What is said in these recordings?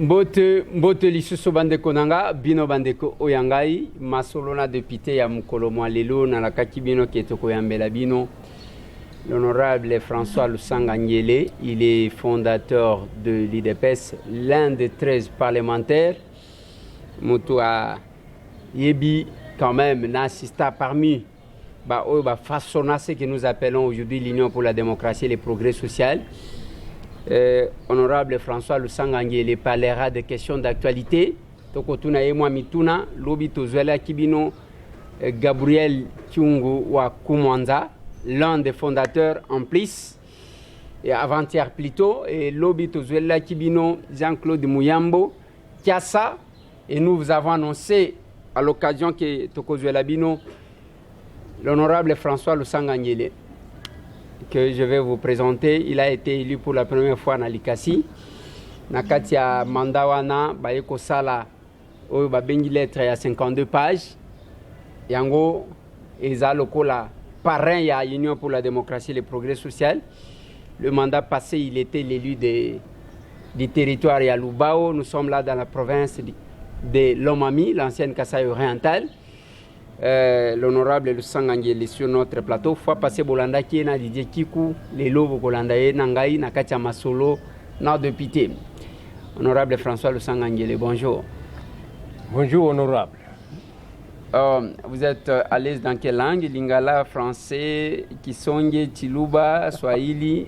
Mbote lisusu bandeko nanga bino bandeko oyangai masolona député ya mukolo mwa lelo na lakaki bino ketoko yambela bino l'honorable François Lusanga Nyele. Il est fondateur de l'IDPS, l'un des 13 parlementaires. Motoa Yebi quand même n'assista parmi façonna ce que nous appelons aujourd'hui l'Union pour la démocratie et le progrès social. Honorable François Lusanga Nyele parlera de questions d'actualité. Tokotuna yemwa mituna lobi tozwela kibino Gabriel Kyungu wa Kumwanza, l'un des fondateurs en plus et avant-hier plutôt, et lobi tozwela kibino Jean-Claude Muyambo Kiassa, et nous vous avons annoncé à l'occasion que tokozwela bino l'honorable François Lusanga Nyele que je vais vous présenter. Il a été élu pour la première fois na Likasi. Nakati ya mandawana bayeko sala oyo babengi lettre ya 52 pages. Yango eza lokola parrain ya Union pour la démocratie et le progrès social. Le mandat passé, il était l'élu du territoire ya Lubao. Nous sommes là dans la province de Lomami, l'ancienne Kasaï orientale. L'honorable Lusanga Nyele sur notre plateau. Fois passé Bolanda qui na Didier Kikou, les lobes Bolanda Nangai, Nakatia Masolo, na député. Honorable François Lusanga Nyele, bonjour. Bonjour, honorable. Vous êtes à l'aise dans quelle langue? Lingala, français, Kisonge, Chiluba, Swahili.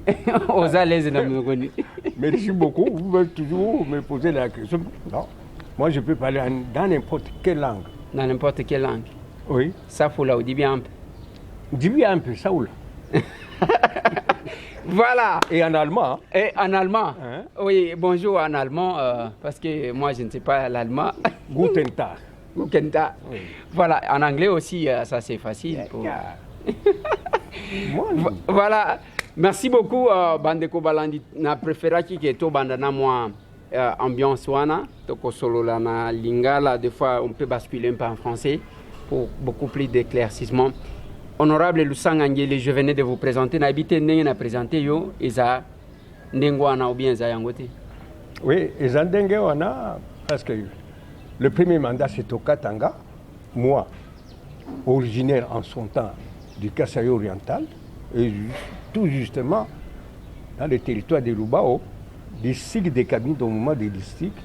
Aux à l'aise dans le Mongoni. Merci beaucoup. Vous pouvez toujours me poser la question. Non. Moi, je peux parler dans n'importe quelle langue. Dans n'importe quelle langue? Oui. Ça, faut là, dis bien un peu. Dis bien un peu, ça ou là. Voilà. Et en allemand? Et en allemand. Hein? Oui, bonjour en allemand, parce que moi, je ne sais pas l'allemand. Guten Tag. Guten Tag. Oui. Voilà, en anglais aussi, ça c'est facile. Pour... Voilà. Merci beaucoup, Bandeko Balandi. Na préféré qui est au bandana moi. Ambiance wana toko solo la na lingala, des fois on peut basculer un peu en français pour beaucoup plus d'éclaircissement. Honorable Lusanga Nyele, je venais de vous présenter na habité ndenge na présenté yo eza ndenge wana ou bien eza yangote. Oui, eza ndenge wana parce que le premier mandat c'est au Katanga, moi originaire en son temps du Kasaï oriental et tout justement dans le territoire de Lubao, district des cabines au moment des districts.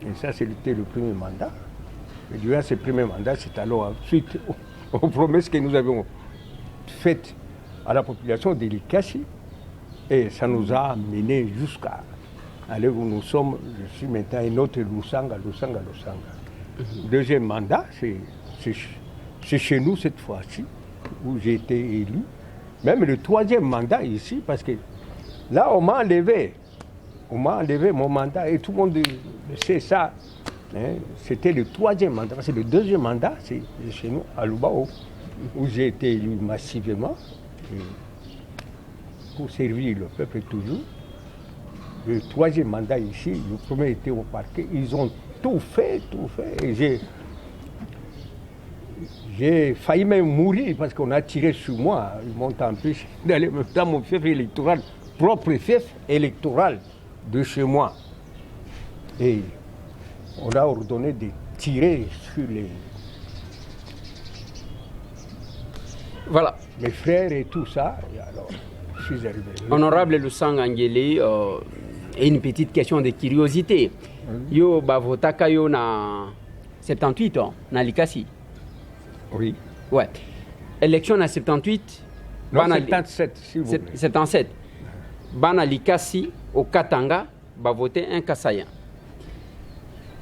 Et ça, c'était le premier mandat. Et durant ce premier mandat, c'est alors ensuite aux promesses que nous avions faites à la population de Likasi. Et ça nous a mené jusqu'à aller où nous sommes. Je suis maintenant un autre Lusanga. Deuxième mandat, c'est chez nous cette fois-ci, où j'ai été élu. Même le troisième mandat ici, parce que là, on m'a enlevé. On m'a enlevé mon mandat et tout le monde sait ça. Hein? C'était le troisième mandat. Parce que le deuxième mandat, c'est chez nous, à Lubao, où j'ai été élu massivement pour servir le peuple toujours. Le troisième mandat ici, le premier était au parquet. Ils ont tout fait. Et j'ai failli même mourir parce qu'on a tiré sur moi. Ils m'ont empêché d'aller dans mon fief électoral, propre fief électoral de chez moi. Et on a ordonné de tirer sur voilà. mes frères et tout ça. Et alors, je suis arrivé. Honorable Lusanga Nyele, une petite question de curiosité. Yo bavotaka yo na 78 ans, na Likasi. Oui. Ouais. Élection na 78. Non, 77, s'il vous plaît. 77. Bana Likasi au Katanga va voter un Kassaïen.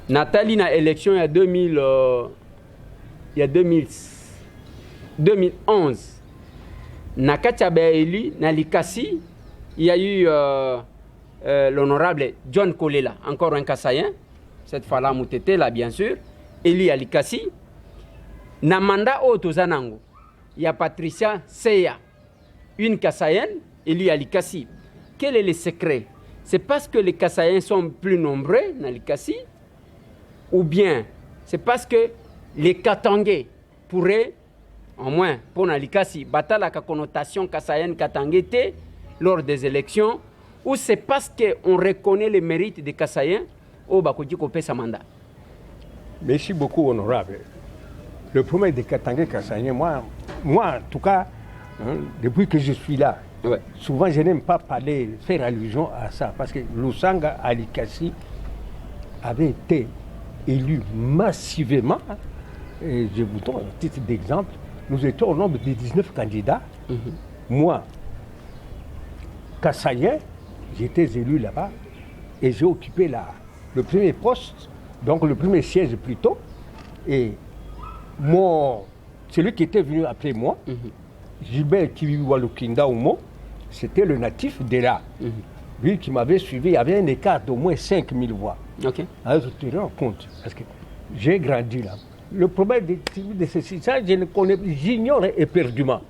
Nathalie na élection il y a 2011. Nakatiabe élu na Likasi, il y a eu l'honorable John Kolela, encore un Kassaïen. Cette fois-là Moutete là bien sûr, élu à Likasi. Na mandat Otozanango, il y a Patricia Seya, une Kassaïenne élue à Likasi. Quel est le secret? C'est parce que les Kassaïens sont plus nombreux dans les Kassi, ou bien c'est parce que les Katangais pourraient, au moins pour les Kassi, battre la connotation kassaïenne katangete lors des élections, ou c'est parce qu'on reconnaît les mérites des Kassaïens oyo bakoki kopesa mandat. Merci beaucoup, honorable. Le problème de Katanga Kassagne, moi, en tout cas, depuis que je suis là, Ouais. souvent je n'aime pas parler, faire allusion à ça, parce que Lusanga Alikassi avait été élu massivement. Et je vous donne un titre d'exemple. Nous étions au nombre de 19 candidats. Moi, Kassayen, j'étais élu là-bas et j'ai occupé le premier poste, donc le premier siège plutôt. Et celui qui était venu après moi, Gilbert Kiwiwalukinda Oumo, c'était le natif de là. Lui qui m'avait suivi, il y avait un écart d'au moins 5000 voix. Ok. Alors je te rends compte, parce que j'ai grandi là. Le problème de ceci, ça, j'ignore éperdument.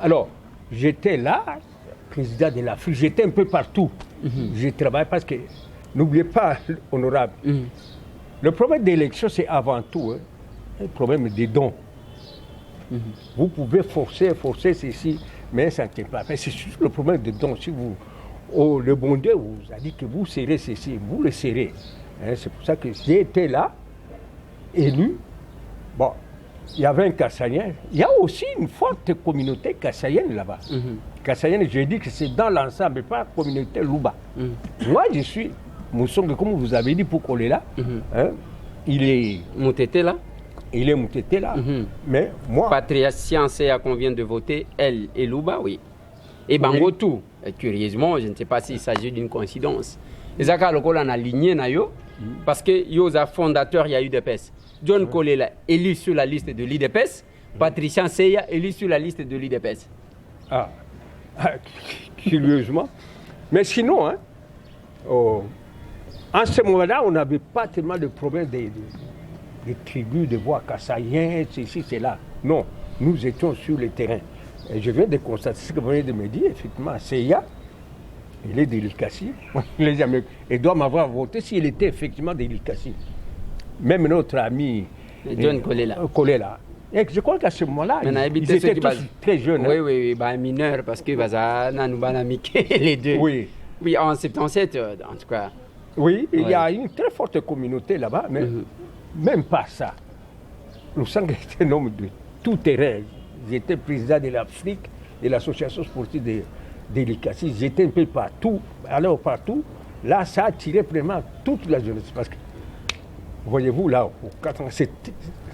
Alors, j'étais là, président de l'Afrique, j'étais un peu partout. J'ai travaillé parce que, n'oubliez pas, honorable, le problème d'élection, c'est avant tout un problème des dons. Vous pouvez forcer ceci, mais ça ne tient pas. C'est juste le problème des dons. Si le bon Dieu vous a dit que vous serez ceci, vous le serez. C'est pour ça que j'ai été là, élu. Bon, il y avait un Kassayen. Il y a aussi une forte communauté kassayenne là-bas. Kassayenne, je dis que c'est dans l'ensemble, pas la communauté Luba. Moi, je suis Moussongue, comme vous avez dit, pour coller là. Il est Moutete là. Il est Moutete là. Mais moi. Patria Science qu'on vient de voter, elle et Luba, oui. Et Bango tout. Et curieusement, je ne sais pas s'il s'agit d'une coïncidence. Les Zaka Lokol en aligné nayo, parce que Yosa fondateur, il y a eu des PES. John Kolela élu sur la liste de l'IDPS, Patricia Seya élu sur la liste de l'IDPS. Curieusement. Mais sinon, en ce moment-là, on n'avait pas tellement de problèmes des tribus, de voix kassaïens, ceci, cela. Non, nous étions sur le terrain. Et je viens de constater ce que vous venez de me dire, effectivement, Seya, il est d'Ilikassi. Il doit m'avoir voté s'il était effectivement d'Ilikassi. Même notre ami John Kolela. Et je crois qu'à ce moment-là, ils étaient tous très jeunes. Oui, mineurs, parce que les deux. Oui, en 77, en tout cas. Oui, il y a une très forte communauté là-bas, mais même pas ça. Lusanga était un homme de tout terrain. J'étais président de l'Afrique, de l'association sportive d'Ilikassi. J'étais un peu partout, alors partout. Là, ça a attiré vraiment toute la jeunesse. Parce que voyez-vous, là, aux 4 ans,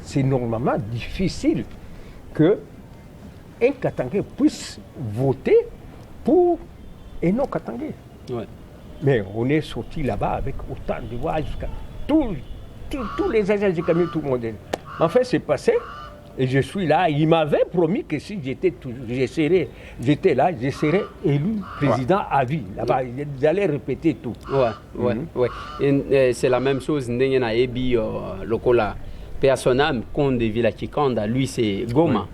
c'est normalement difficile qu'un Katangais puisse voter pour un non-Katangais. Ouais. Mais on est sorti là-bas avec autant de voix jusqu'à tous les agents du camion, tout le monde. Enfin, c'est passé et je suis là. Il m'avait promis que si j'étais là, je serais élu président à vie. Là-bas, j'allais répéter tout. Ouais. Et c'est la même chose. Ndengena Ebi Lokola personnel Conde Villa Kikanda, lui c'est Goma.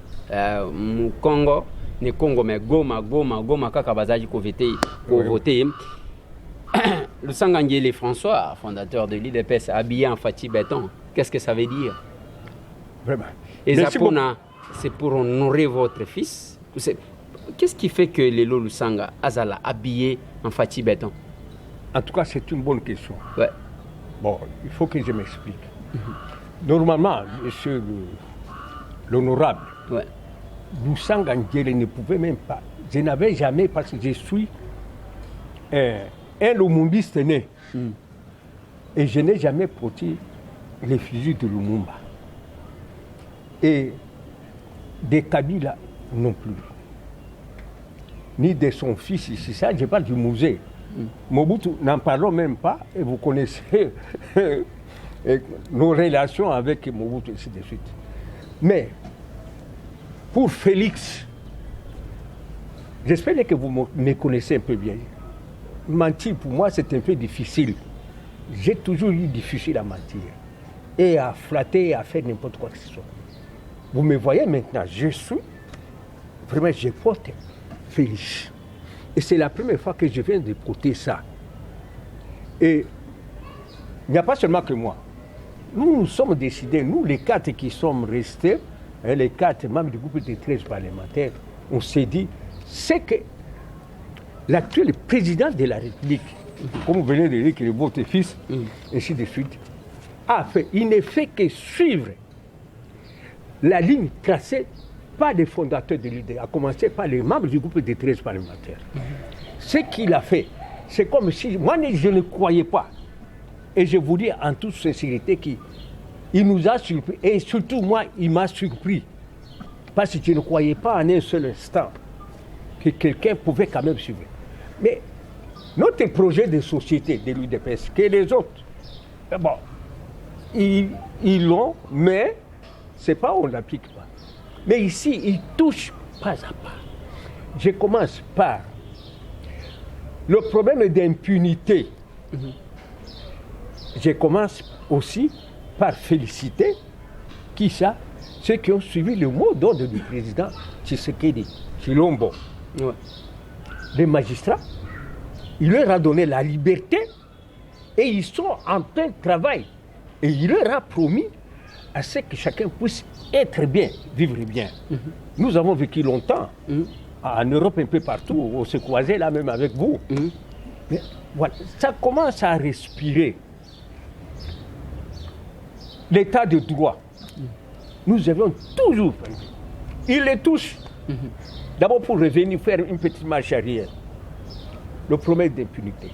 Congo, ne Congo mais Goma kaka bazaji ko voter. Le Sangangele François, fondateur de l'IDPS, habillé en Fati Béton. Qu'est-ce que ça veut dire? Vraiment. Et Zapona, c'est pour honorer votre fils. Qu'est-ce qui fait que les Lusanga Azala habillé en Fati Béton? En tout cas, c'est une bonne question. Ouais. Bon, il faut que je m'explique. Normalement, monsieur l'honorable, Lusanga Ngele ne pouvait même pas. Je n'avais jamais, parce que je suis un Lumumbiste né. Et je n'ai jamais porté les fusils de Lumumba. Et des Kabila non plus. Ni de son fils ici. Ça, je parle du musée. Mobutu, n'en parlons même pas. Et vous connaissez nos relations avec Mobutu, et ainsi de suite. Mais, pour Félix, j'espère que vous me connaissez un peu bien. Mentir, pour moi, c'est un peu difficile. J'ai toujours eu difficile à mentir. Et à flatter, et à faire n'importe quoi que ce soit. Vous me voyez maintenant, je porte Félix. Et c'est la première fois que je viens de porter ça. Et il n'y a pas seulement que moi. Nous sommes décidés, nous les 4 qui sommes restés, les 4 membres du groupe de 13 parlementaires, on s'est dit, c'est que l'actuel président de la République, comme vous venez de dire que votre fils, ainsi de suite, a fait. Il ne fait que suivre la ligne tracée par les fondateurs de l'UDP, à commencer par les membres du groupe de 13 parlementaires. Ce qu'il a fait, c'est comme si, moi je ne croyais pas, et je vous dis en toute sincérité qu'il nous a surpris, et surtout moi, il m'a surpris, parce que je ne croyais pas en un seul instant que quelqu'un pouvait quand même suivre. Mais notre projet de société de l'UDPS, que les autres, bon, ils l'ont, mais c'est pas on ne l'applique pas. Mais ici, ils touchent pas à pas. Je commence par le problème d'impunité. Je commence aussi par féliciter qui ça, ceux qui ont suivi le mot d'ordre du président Tshisekedi, Chilombo. Ouais. Les magistrats, il leur a donné la liberté et ils sont en plein travail. Et il leur a promis à ce que chacun puisse être bien, vivre bien. Nous avons vécu longtemps, en Europe un peu partout, on se croisait là même avec vous. Mais voilà, ça commence à respirer. L'état de droit, nous avions toujours fait. Il les touche. D'abord pour revenir faire une petite marche arrière. Le problème d'impunité.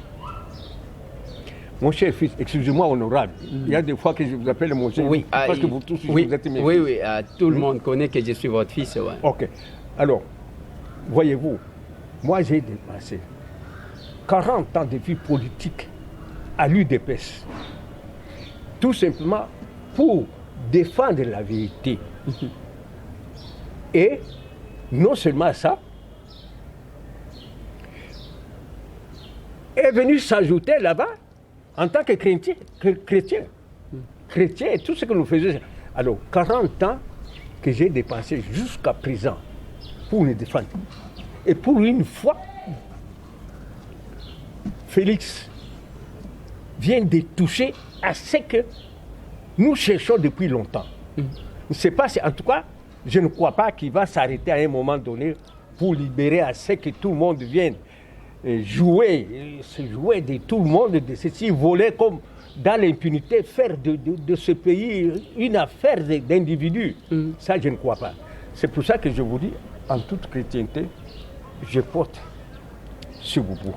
Mon cher fils, excusez-moi honorable, il y a des fois que je vous appelle mon cher fils, parce que vous tous vous êtes mes fils. Oui, tout le monde connaît que je suis votre fils. Ouais. Ok. Alors, voyez-vous, moi j'ai dépassé 40 ans de vie politique à l'UDPS. Tout simplement pour défendre la vérité. Et non seulement ça, est venu s'ajouter là-bas en tant que chrétien, et tout ce que nous faisions. Alors, 40 ans que j'ai dépensé jusqu'à présent pour nous défendre. Et pour une fois, Félix vient de toucher à ce que nous cherchons depuis longtemps. Je ne sais pas si, en tout cas, je ne crois pas qu'il va s'arrêter à un moment donné pour libérer à ce que tout le monde vienne se jouer de tout le monde, de ceci, voler comme dans l'impunité, faire de ce pays une affaire d'individus. Ça, je ne crois pas. C'est pour ça que je vous dis, en toute chrétienté, je porte ce boubou.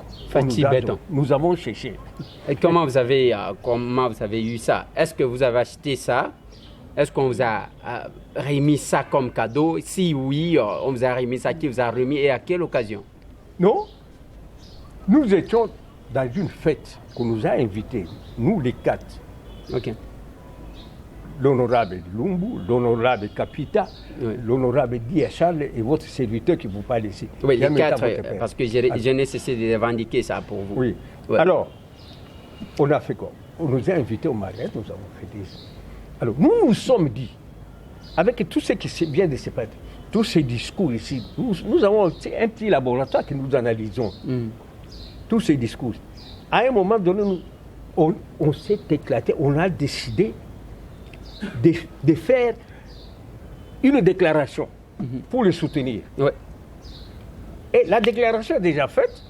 Nous avons cherché. Et comment vous avez eu ça? Est-ce que vous avez acheté ça? Est-ce qu'on vous a remis ça comme cadeau? Si oui, on vous a remis ça, qui vous a remis et à quelle occasion? Non. Nous étions dans une fête qu'on nous a invités, nous les quatre. Ok. L'honorable Lumbu, l'honorable Capita, l'honorable Dia Charles et votre serviteur qui vous parle ici. Oui, les quatre, parce que je n'ai cessé de revendiquer ça pour vous. Oui. Ouais. Alors, on a fait quoi? On nous a invités au mariage, nous avons fait des... Alors, nous nous sommes dit, avec tout ce qui vient de se passer, tous ces discours ici, nous avons un petit laboratoire que nous analysons. Tous ces discours. À un moment donné, on s'est éclaté, on a décidé de faire une déclaration pour le soutenir. Ouais. Et la déclaration est déjà faite,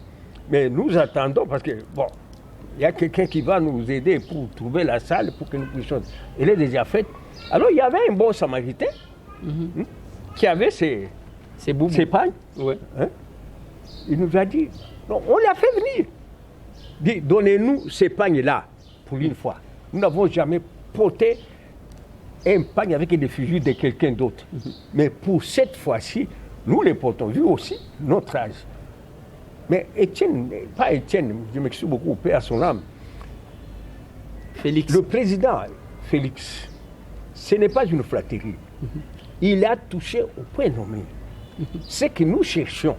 mais nous attendons parce que, bon, il y a quelqu'un qui va nous aider pour trouver la salle pour que nous puissions. Elle est déjà faite. Alors, il y avait un bon samaritain qui avait ses pagnes. Ouais. Hein? Il nous a dit, non, on l'a fait venir. Dit, donnez-nous ces pagnes-là, pour une fois. Nous n'avons jamais porté un pagne avec des figures de quelqu'un d'autre. Mais pour cette fois-ci, nous les portons, vu aussi notre âge. Mais Étienne, pas Étienne, je m'excuse beaucoup, paix à son âme. Félix. Le président Félix, ce n'est pas une flatterie. Il a touché au point nommé. Ce que nous cherchions,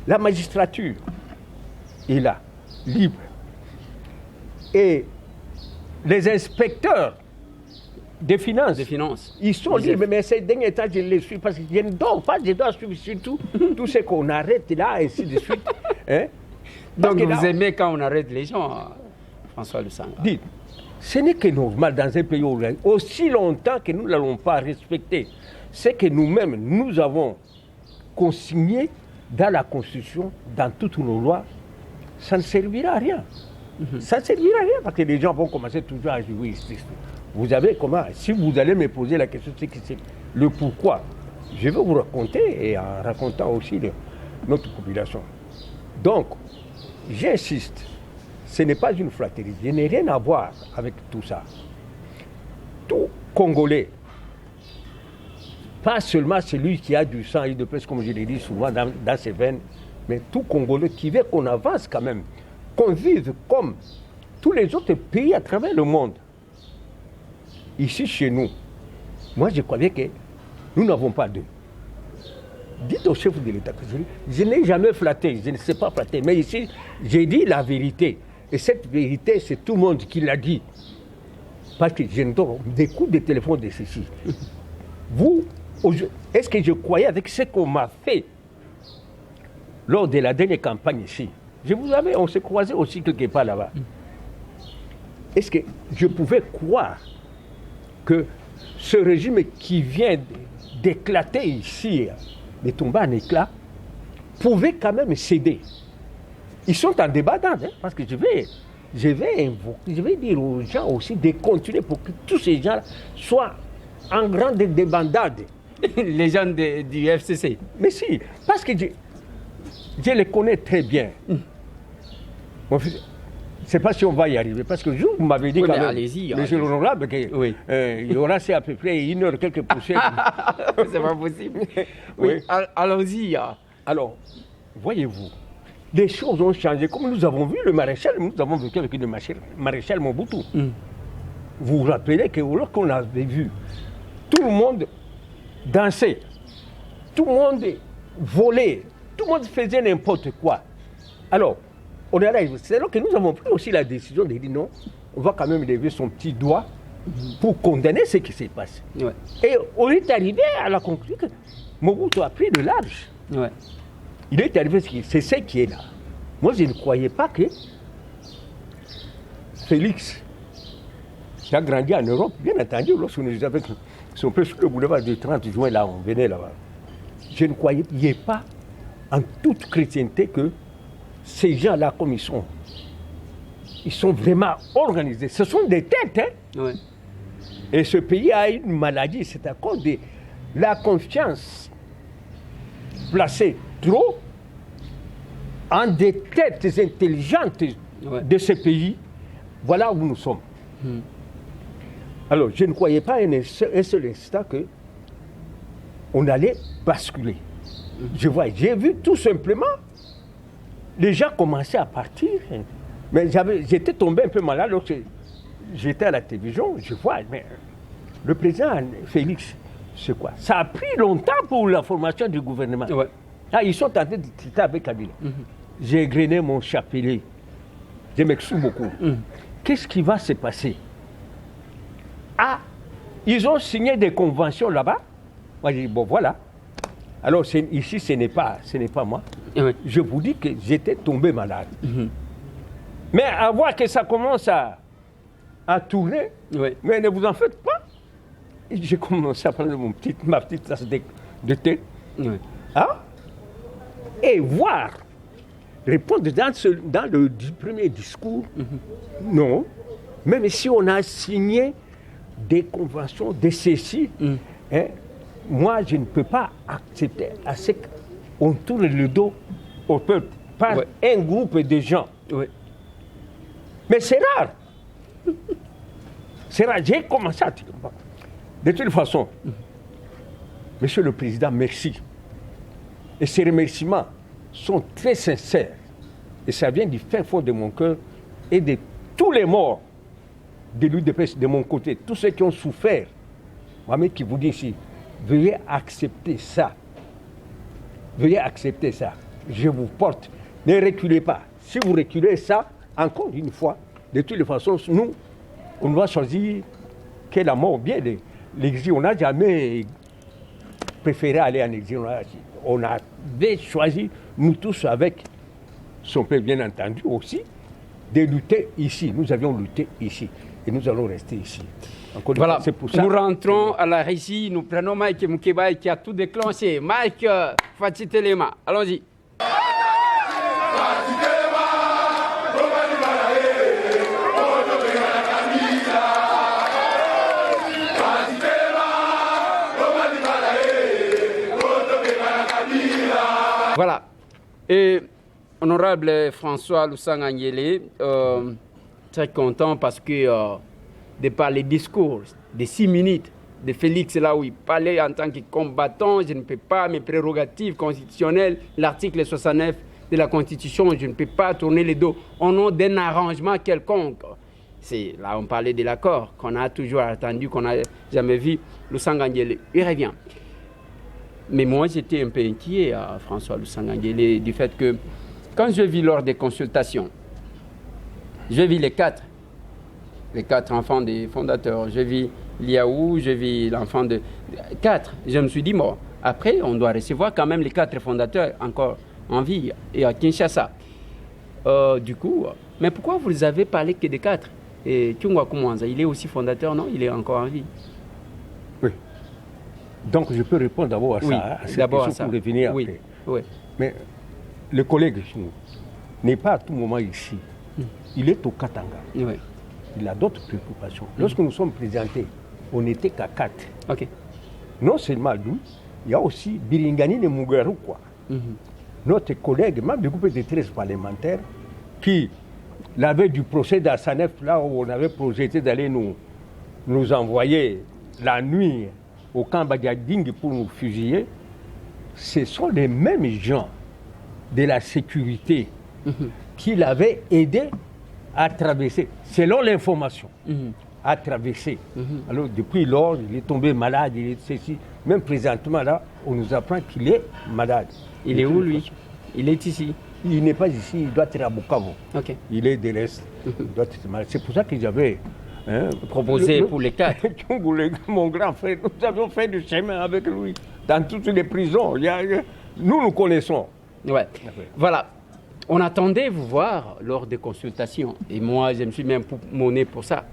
la magistrature est là, libre. Et les inspecteurs des finances, ils sont libres, mais ces derniers temps, je les suis parce que je ne dors pas, je dois suivre surtout tout ce qu'on arrête là, ainsi de suite. Hein? Donc vous aimez quand on arrête les gens, François Lusanga? Dites, ce n'est que normal dans un pays aussi longtemps que nous n'allons pas respecter ce que nous-mêmes, nous avons consigné dans la Constitution, dans toutes nos lois, ça ne servira à rien. Ça ne servira à rien parce que les gens vont commencer toujours à jouer. Vous avez comment? Si vous allez me poser la question, c'est le pourquoi. Je vais vous raconter et en racontant aussi notre population. Donc, j'insiste, ce n'est pas une flatterie. Je n'ai rien à voir avec tout ça. Tout Congolais, pas seulement celui qui a du sang et de presse, comme je l'ai dit souvent dans ses veines, mais tout Congolais qui veut qu'on avance quand même, qu'on vive comme tous les autres pays à travers le monde. Ici, chez nous, moi je croyais que nous n'avons pas d'eux. Dites au chef de l'État que je n'ai jamais flatté, je ne sais pas flatter, mais ici, j'ai dit la vérité. Et cette vérité, c'est tout le monde qui l'a dit. Parce que je ne donne des coups de téléphone de ceci. Vous, est-ce que je croyais avec ce qu'on m'a fait lors de la dernière campagne ici? On s'est croisés aussi quelque part là-bas. Est-ce que je pouvais croire que ce régime qui vient d'éclater ici, de tomber en éclat, pouvait quand même céder? Ils sont en débattant, hein, parce que je vais dire aux gens aussi de continuer pour que tous ces gens soient en grande débandade. Les gens du FCC. Mais si, parce que je les connais très bien. Je ne sais pas si on va y arriver, parce que vous m'avez dit quand même, monsieur l'honorable, qu'il y aura c'est à peu près 1 heure quelques poussières. C'est pas possible. Oui. Allons-y. Alors, voyez-vous, les choses ont changé. Comme nous avons vu le maréchal, nous avons vécu avec le maréchal Mobutu. Vous vous rappelez que lorsqu'on avait vu tout le monde danser, tout le monde volait, tout le monde faisait n'importe quoi. Alors, c'est là que nous avons pris aussi la décision de dire non, on va quand même lever son petit doigt pour condamner ce qui s'est passé. Ouais. Et on est arrivé à la conclusion que Mobutu a pris de large. Ouais. Il est arrivé, c'est ce qui est là. Moi, je ne croyais pas que Félix, qui a grandi en Europe, bien entendu, lorsque nous étions avec son père sur le boulevard du 30 juin, là, on venait là-bas. Je ne croyais pas en toute chrétienté que ces gens-là, comme ils sont vraiment organisés. Ce sont des têtes, hein? Ouais. Et ce pays a une maladie, c'est à cause de la confiance placée trop en des têtes intelligentes de ce pays. Voilà où nous sommes. Alors, je ne croyais pas un seul instant qu'on allait basculer. J'ai vu tout simplement les gens commençaient à partir. Mais j'étais tombé un peu malade lorsque j'étais à la télévision. Je vois, mais le président Félix, c'est quoi? Ça a pris longtemps pour la formation du gouvernement. Ouais. Ah, ils sont en train de discuter avec Kabila. J'ai grainé mon chapelet. Je m'excuse beaucoup. Qu'est-ce qui va se passer? Ah, ils ont signé des conventions là-bas. Moi, j'ai dit, bon, voilà. Alors, ici, ce n'est pas moi. Oui. Je vous dis que j'étais tombé malade. Mais à voir que ça commence à tourner, mais ne vous en faites pas. J'ai commencé à prendre ma petite tasse de thé. Hein? Et voir, répondre dans le premier discours, non. Même si on a signé des conventions de ceci, hein, moi, je ne peux pas accepter à ce qu'on tourne le dos au peuple par un groupe de gens. Mais c'est rare. C'est rare. J'ai commencé à dire. De toute façon, Monsieur le Président, merci. Et ces remerciements sont très sincères. Et ça vient du fin fond de mon cœur et de tous les morts de l'UDPS de mon côté, tous ceux qui ont souffert. Moi-même qui vous dis ici, veuillez accepter ça. Veuillez accepter ça. Je vous porte. Ne reculez pas. Si vous reculez ça, encore une fois, de toutes les façons, nous, on va choisir que la mort bien de l'exil. On n'a jamais préféré aller en exil. On avait choisi, nous tous, avec son père, bien entendu, aussi, de lutter ici. Nous avions lutté ici. Et nous allons rester ici. Encore voilà, c'est pour ça. Nous rentrons à la régie, nous prenons Mike Moukeba qui a tout déclenché. Mike Fatih Telema, allons-y. Voilà. Et honorable François Lusanga Nguélé, très content parce que de par les discours de 6 minutes de Félix là où il parlait en tant que combattant, je ne peux pas, mes prérogatives constitutionnelles, l'article 69 de la Constitution, je ne peux pas tourner le dos au nom d'un arrangement quelconque. Là, on parlait de l'accord qu'on a toujours attendu, qu'on n'a jamais vu. Lusanga Nguélé, il revient. Mais moi, j'étais un peu inquiet, François Lusanga Nguélé, du fait que quand je vis lors des consultations, je vis les quatre enfants des fondateurs. Je vis Liaou, je vis l'enfant de 4. Je me suis dit, bon, après, on doit recevoir quand même les 4 fondateurs encore en vie et à Kinshasa. Du coup, mais pourquoi vous avez parlé que des 4? Et Tchungwa Koumanza, il est aussi fondateur, non? Il est encore en vie. Oui. Donc je peux répondre d'abord à ça, à cette question pour revenir après. Oui. Mais le collègue n'est pas à tout moment ici. Il est au Katanga. Oui. Il a d'autres préoccupations. Lorsque nous sommes présentés, on n'était qu'à 4. Ok. Non seulement lui, il y a aussi Biringani de Mugaru, quoi. Notre collègue, membre du groupe de 13 parlementaires, qui, la veille du procès d'Assanef, là où on avait projeté d'aller nous envoyer la nuit au camp Badiading pour nous fusiller, ce sont les mêmes gens de la sécurité qui l'avaient aidé à traverser, selon l'information, à traverser. Alors depuis lors, il est tombé malade, il est ceci. Même présentement là, on nous apprend qu'il est malade. Il est où lui? Il est ici. Il n'est pas ici, il doit être à Bukavu. Okay. Il est de l'Est. Il doit être malade. C'est pour ça que j'avais proposé pour les 4. Mon grand frère, nous avions fait du chemin avec lui dans toutes les prisons. Nous connaissons. Ouais. Voilà. On attendait vous voir lors des consultations. Et moi, je me suis même monné pour ça.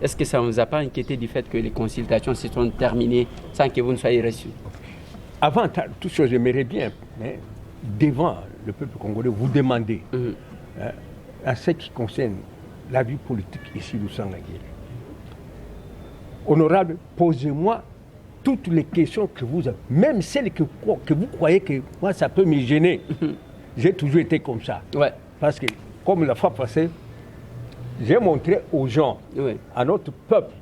Est-ce que ça ne vous a pas inquiété du fait que les consultations se sont terminées sans que vous ne soyez reçus? Avant toute chose, j'aimerais bien, mais devant le peuple congolais, vous demander, à ce qui concerne la vie politique ici, Lusanga Nguélé. Honorable, posez-moi toutes les questions que vous avez, même celles que vous croyez que moi, ça peut me gêner. J'ai toujours été comme ça. Ouais. Parce que, comme la fois passée, j'ai montré aux gens, à notre peuple,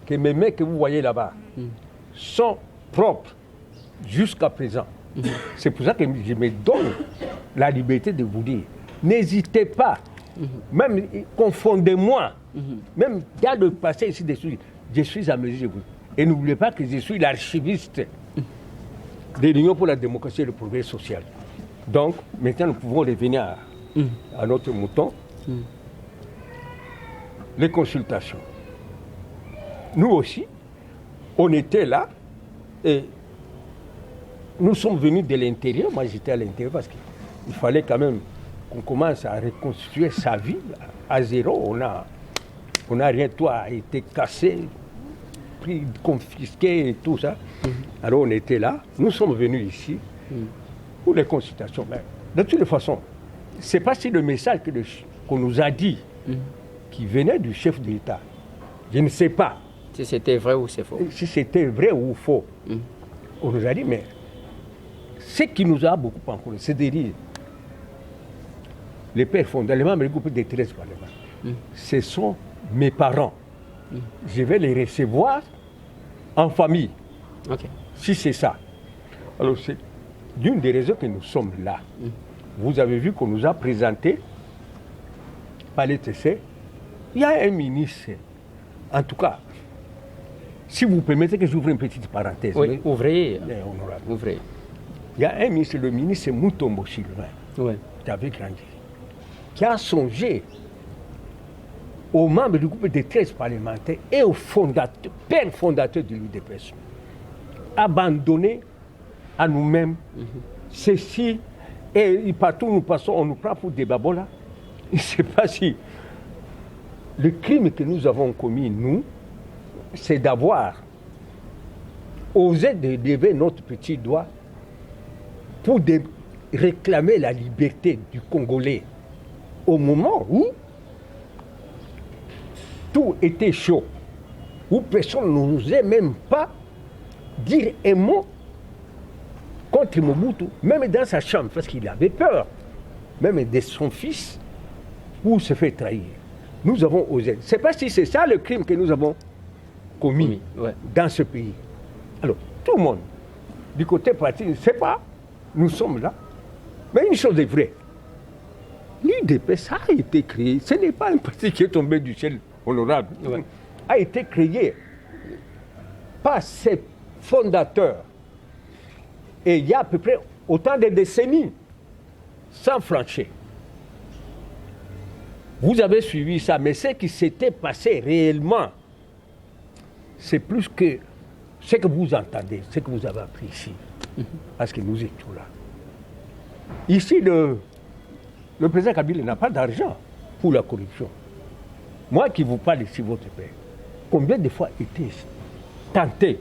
que mes mains que vous voyez là-bas sont propres jusqu'à présent. C'est pour ça que je me donne la liberté de vous dire, n'hésitez pas, même confondez-moi, même dans le passé ici dessus, je suis à mesure de vous. Et n'oubliez pas que je suis l'archiviste de l'Union pour la démocratie et le progrès social. Donc, maintenant, nous pouvons revenir à notre mouton. Les consultations. Nous aussi, on était là et nous sommes venus de l'intérieur. Moi, j'étais à l'intérieur parce qu'il fallait quand même qu'on commence à reconstituer sa vie à zéro. On n'a rien, tout a été cassé, pris, confisqué et tout ça. Alors, on était là. Nous sommes venus ici pour les consultations. Mais de toutes les façons, ce n'est pas si le message qu'on nous a dit qui venait du chef de l'État. Je ne sais pas. Si c'était vrai ou c'est faux. Si c'était vrai ou faux. On nous a dit, mais ce qui nous a beaucoup encouragé, c'est de dire les pères fondateurs, les membres du groupe des 13 parlements, ce sont mes parents. Je vais les recevoir en famille. Okay. Si c'est ça. Alors c'est d'une des raisons que nous sommes là. Vous avez vu qu'on nous a présenté par les TC. Il y a un ministre, en tout cas, si vous permettez que j'ouvre une petite parenthèse. Oui, ouvrez. Ouvrez. Il y a un ministre, le ministre Mutombo Sylvain, qui avait grandi, qui a songé aux membres du groupe des 13 parlementaires et aux fondateurs, père fondateur de l'UDPS, abandonner à nous-mêmes ceci, et partout où nous passons, on nous prend pour des babolas. Je ne sais pas si le crime que nous avons commis, nous, c'est d'avoir osé de lever notre petit doigt pour réclamer la liberté du Congolais au moment où tout était chaud, où personne n'osait même pas dire un mot contre Mobutu, même dans sa chambre, parce qu'il avait peur, même de son fils, pour se faire trahir. Nous avons osé. C'est pas si c'est ça le crime que nous avons commis dans ce pays. Alors, tout le monde, du côté parti, ne sait pas, nous sommes là. Mais une chose est vraie. L'UDP, ça a été créé. Ce n'est pas un parti qui est tombé du ciel honorable. A été créé par ses fondateurs. Et il y a à peu près autant de décennies sans franchir. Vous avez suivi ça, mais ce qui s'était passé réellement, c'est plus que ce que vous entendez, ce que vous avez appris ici, parce que nous étions là. Ici, le président Kabila n'a pas d'argent pour la corruption. Moi qui vous parle ici, votre père, combien de fois était tenté,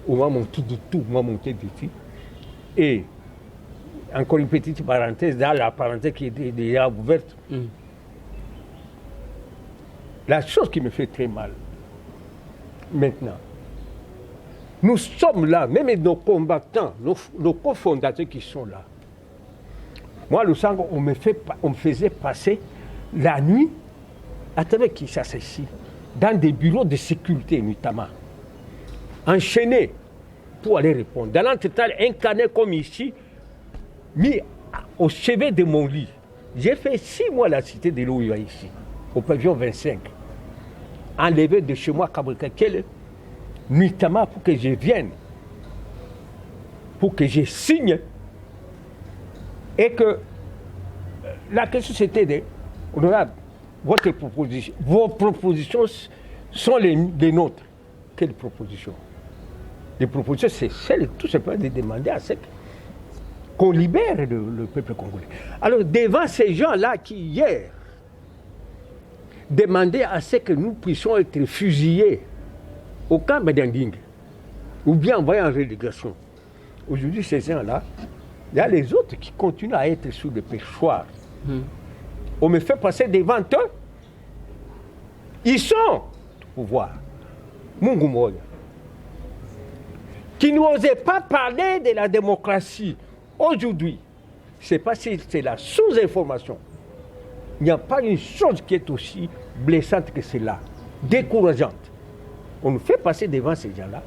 on m'a monté de tout, on m'a monté d'ici, et encore une petite parenthèse, dans la parenthèse qui était déjà ouverte, la chose qui me fait très mal, maintenant, nous sommes là, même nos combattants, nos cofondateurs qui sont là. Moi, le sang, on me faisait passer la nuit à travers qui ça c'est ici, dans des bureaux de sécurité notamment, enchaînés pour aller répondre. Dans l'entretien, un carnet comme ici, mis au chevet de mon lit. J'ai fait 6 mois à la cité de l'Ouïa ici, au pavillon 25. Enlevé de chez moi, notamment pour que je vienne, pour que je signe, et que la question c'était de, honorable, vos propositions sont les nôtres. Quelles propositions? Les propositions, c'est celle tout simplement de demander à ce qu'on libère le peuple congolais. Alors, devant ces gens-là qui, hier, demandaient à ce que nous puissions être fusillés au camp Badanding, ou bien envoyés en relégation. Aujourd'hui, ces gens-là, il y a les autres qui continuent à être sous le perchoir. On me fait passer devant eux. Ils sont au pouvoir. Mungu Moya, qui n'osait pas parler de la démocratie. Aujourd'hui, je ne sais pas si c'est la sous-information. Il n'y a pas une chose qui est aussi blessante que celle-là, décourageante. On nous fait passer devant ces gens-là.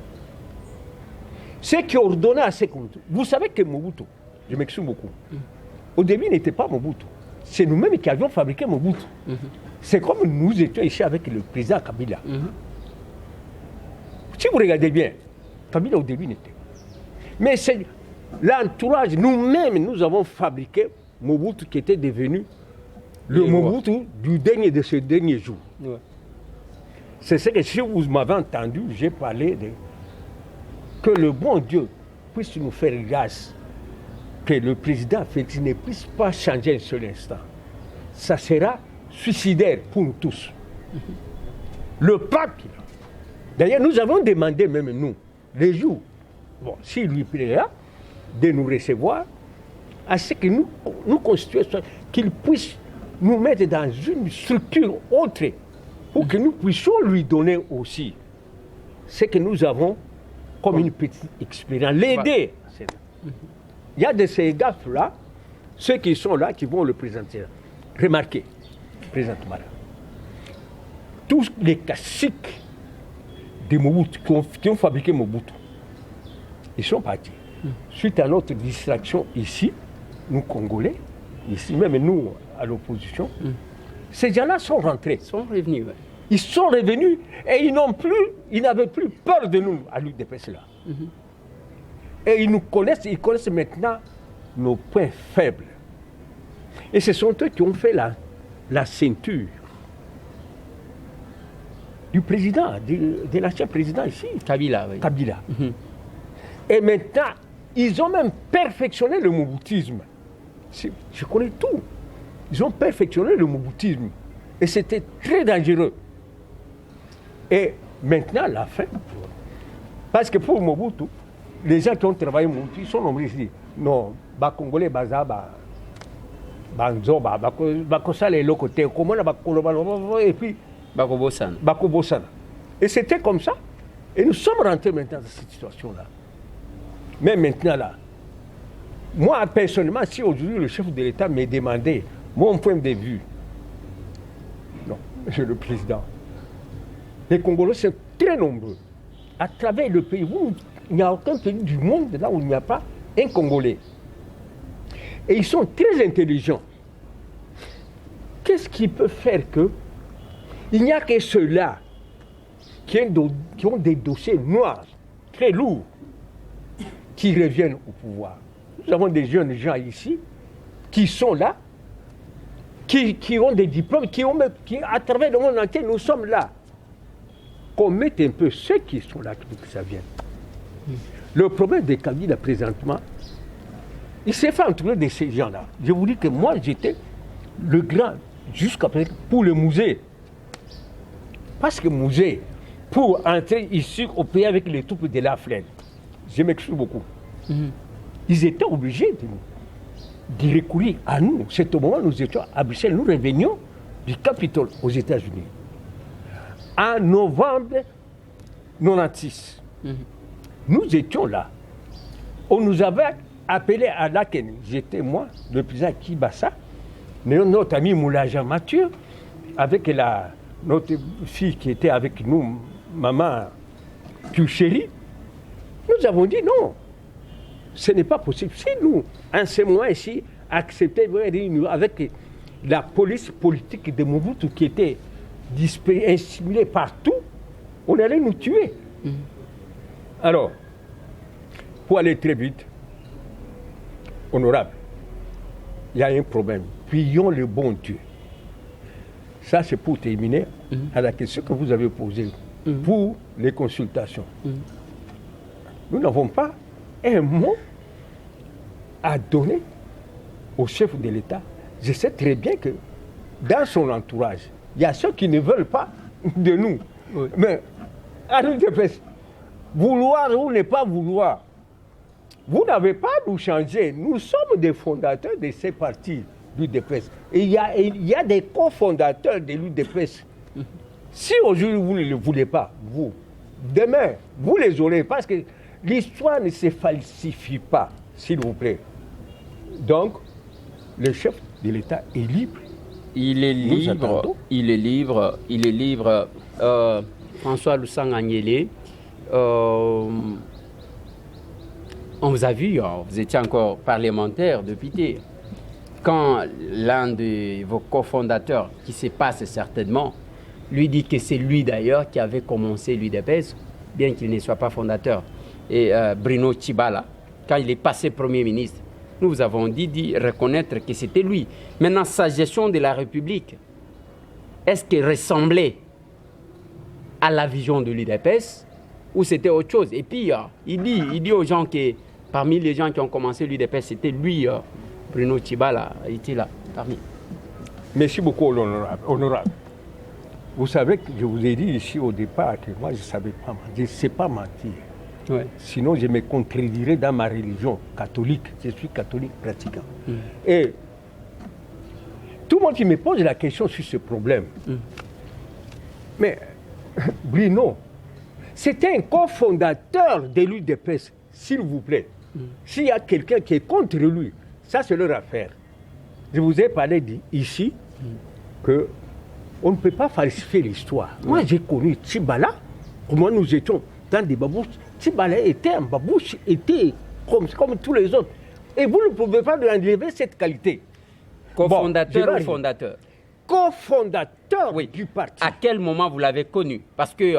Ceux qui ordonnaient à ces comptes. Vous savez que Mobutu, je m'excuse beaucoup, au début, il n'était pas Mobutu. C'est nous-mêmes qui avions fabriqué Mobutu. C'est comme nous étions ici avec le président Kabila. Si vous regardez bien, Kabila au début n'était. Mais c'est l'entourage, nous-mêmes, nous avons fabriqué Mobutu qui était devenu le Mobutu du dernier de ce dernier jour. C'est ce que si vous m'avez entendu, j'ai parlé de que le bon Dieu puisse nous faire grâce, que le président Félix ne puisse pas changer un seul instant. Ça sera suicidaire pour nous tous. Le peuple, d'ailleurs, nous avons demandé même nous, les jours, bon, s'il lui plaira, de nous recevoir, à ce que nous constituions, qu'il puisse nous mettre dans une structure autre, pour que nous puissions lui donner aussi ce que nous avons comme une petite expérience, l'aider. Il y a de ces gaffes-là, ceux qui sont là, qui vont le présenter. Remarquez, président Toumara, tous les classiques de Mobutu, qui ont fabriqué Mobutu, ils sont partis. Suite à notre distraction ici, nous Congolais, ici, même nous à l'opposition, ces gens-là sont rentrés. Ils sont revenus. Ouais. Ils sont revenus et ils n'avaient plus peur de nous à l'UDPS là. Et ils connaissent maintenant nos points faibles. Et ce sont eux qui ont fait la ceinture du président, de l'ancien président ici. Kabila. Oui. Kabila. Et maintenant, ils ont même perfectionné le mobutisme. Je connais tout. Ils ont perfectionné le mobutisme. Et c'était très dangereux. Et maintenant, la fin. Parce que pour Mobutu, les gens qui ont travaillé Mobutu, ils sont nombreux ici. Non, les Congolais, et puis Bakobosana. Et c'était comme ça. Et nous sommes rentrés maintenant dans cette situation-là. Mais maintenant, là, Moi, personnellement, si aujourd'hui le chef de l'État me demandait mon point de vue, non, Monsieur le Président, les Congolais sont très nombreux. À travers le pays, il n'y a aucun pays du monde là où il n'y a pas un Congolais. Et ils sont très intelligents. Qu'est-ce qui peut faire que il n'y a que ceux-là qui ont des dossiers noirs, très lourds, qui reviennent au pouvoir? Nous avons des jeunes gens ici qui sont là, qui ont des diplômes, qui, à travers le monde entier, nous sommes là. Qu'on mette un peu ceux qui sont là, que ça vienne. Le problème de Kabila présentement, il s'est fait entourer de ces gens-là. Je vous dis que moi, j'étais le grand, jusqu'à présent, pour le musée. Parce que musée, pour entrer ici au pays avec les troupes de la FLN, je m'excuse beaucoup. Ils étaient obligés de recourir à nous. C'est au moment où nous étions à Bruxelles, nous revenions du Capitole aux États-Unis. En novembre 1996, nous étions là. On nous avait appelé à Laken. J'étais moi, le président Kibassa, mais notre ami Moulaja Mathieu, avec notre fille qui était avec nous, maman Chérie. Nous avons dit non, ce n'est pas possible. Si nous, en ce moment ici, acceptions avec la police politique de Mobutu qui était insimulée partout, on allait nous tuer. Alors, pour aller très vite, honorable, il y a un problème. Prions le bon Dieu. Ça, c'est pour terminer à la question que vous avez posée pour les consultations. Nous n'avons pas un mot à donner au chef de l'État. Je sais très bien que dans son entourage, il y a ceux qui ne veulent pas de nous. Oui. Mais à l'UDPS, vouloir ou ne pas vouloir, vous n'avez pas à nous changer. Nous sommes des fondateurs de ces partis de l'UDPS. Et il y a des cofondateurs de l'UDPS. Si aujourd'hui vous ne le voulez pas, vous, demain, vous les aurez, parce que l'histoire ne se falsifie pas, s'il vous plaît. Donc, le chef de l'État est libre. Il est libre, François Lusanga-Nyele, on vous a vu, vous étiez encore parlementaire député. Quand l'un de vos cofondateurs, qui se passe certainement, lui dit que c'est lui d'ailleurs qui avait commencé l'UDPS, bien qu'il ne soit pas fondateur, et Bruno Tshibala, quand il est passé Premier ministre, nous vous avons dit reconnaître que c'était lui. Maintenant, sa gestion de la République, est-ce qu'elle ressemblait à la vision de l'UDPS ou c'était autre chose? Et puis, il dit aux gens que parmi les gens qui ont commencé l'UDPS, c'était lui, Bruno Tshibala, il était là, parmi. Merci beaucoup, honorable. Vous savez que je vous ai dit ici au départ que moi, je ne savais pas mentir. Je ne sais pas mentir. Ouais. Sinon, je me contredirais dans ma religion catholique. Je suis catholique pratiquant. Et tout le monde qui me pose la question sur ce problème. Mais Bruno, c'était un cofondateur de l'UDPS, s'il vous plaît. S'il y a quelqu'un qui est contre lui, ça c'est leur affaire. Je vous ai parlé ici que on ne peut pas falsifier l'histoire. Moi, j'ai connu Tshibala, comment nous étions dans des babouches. Tshibala était un babouche, était comme tous les autres. Et vous ne pouvez pas lui enlever cette qualité. Cofondateur ou fondateur? Cofondateur du parti. À quel moment vous l'avez connu? Parce que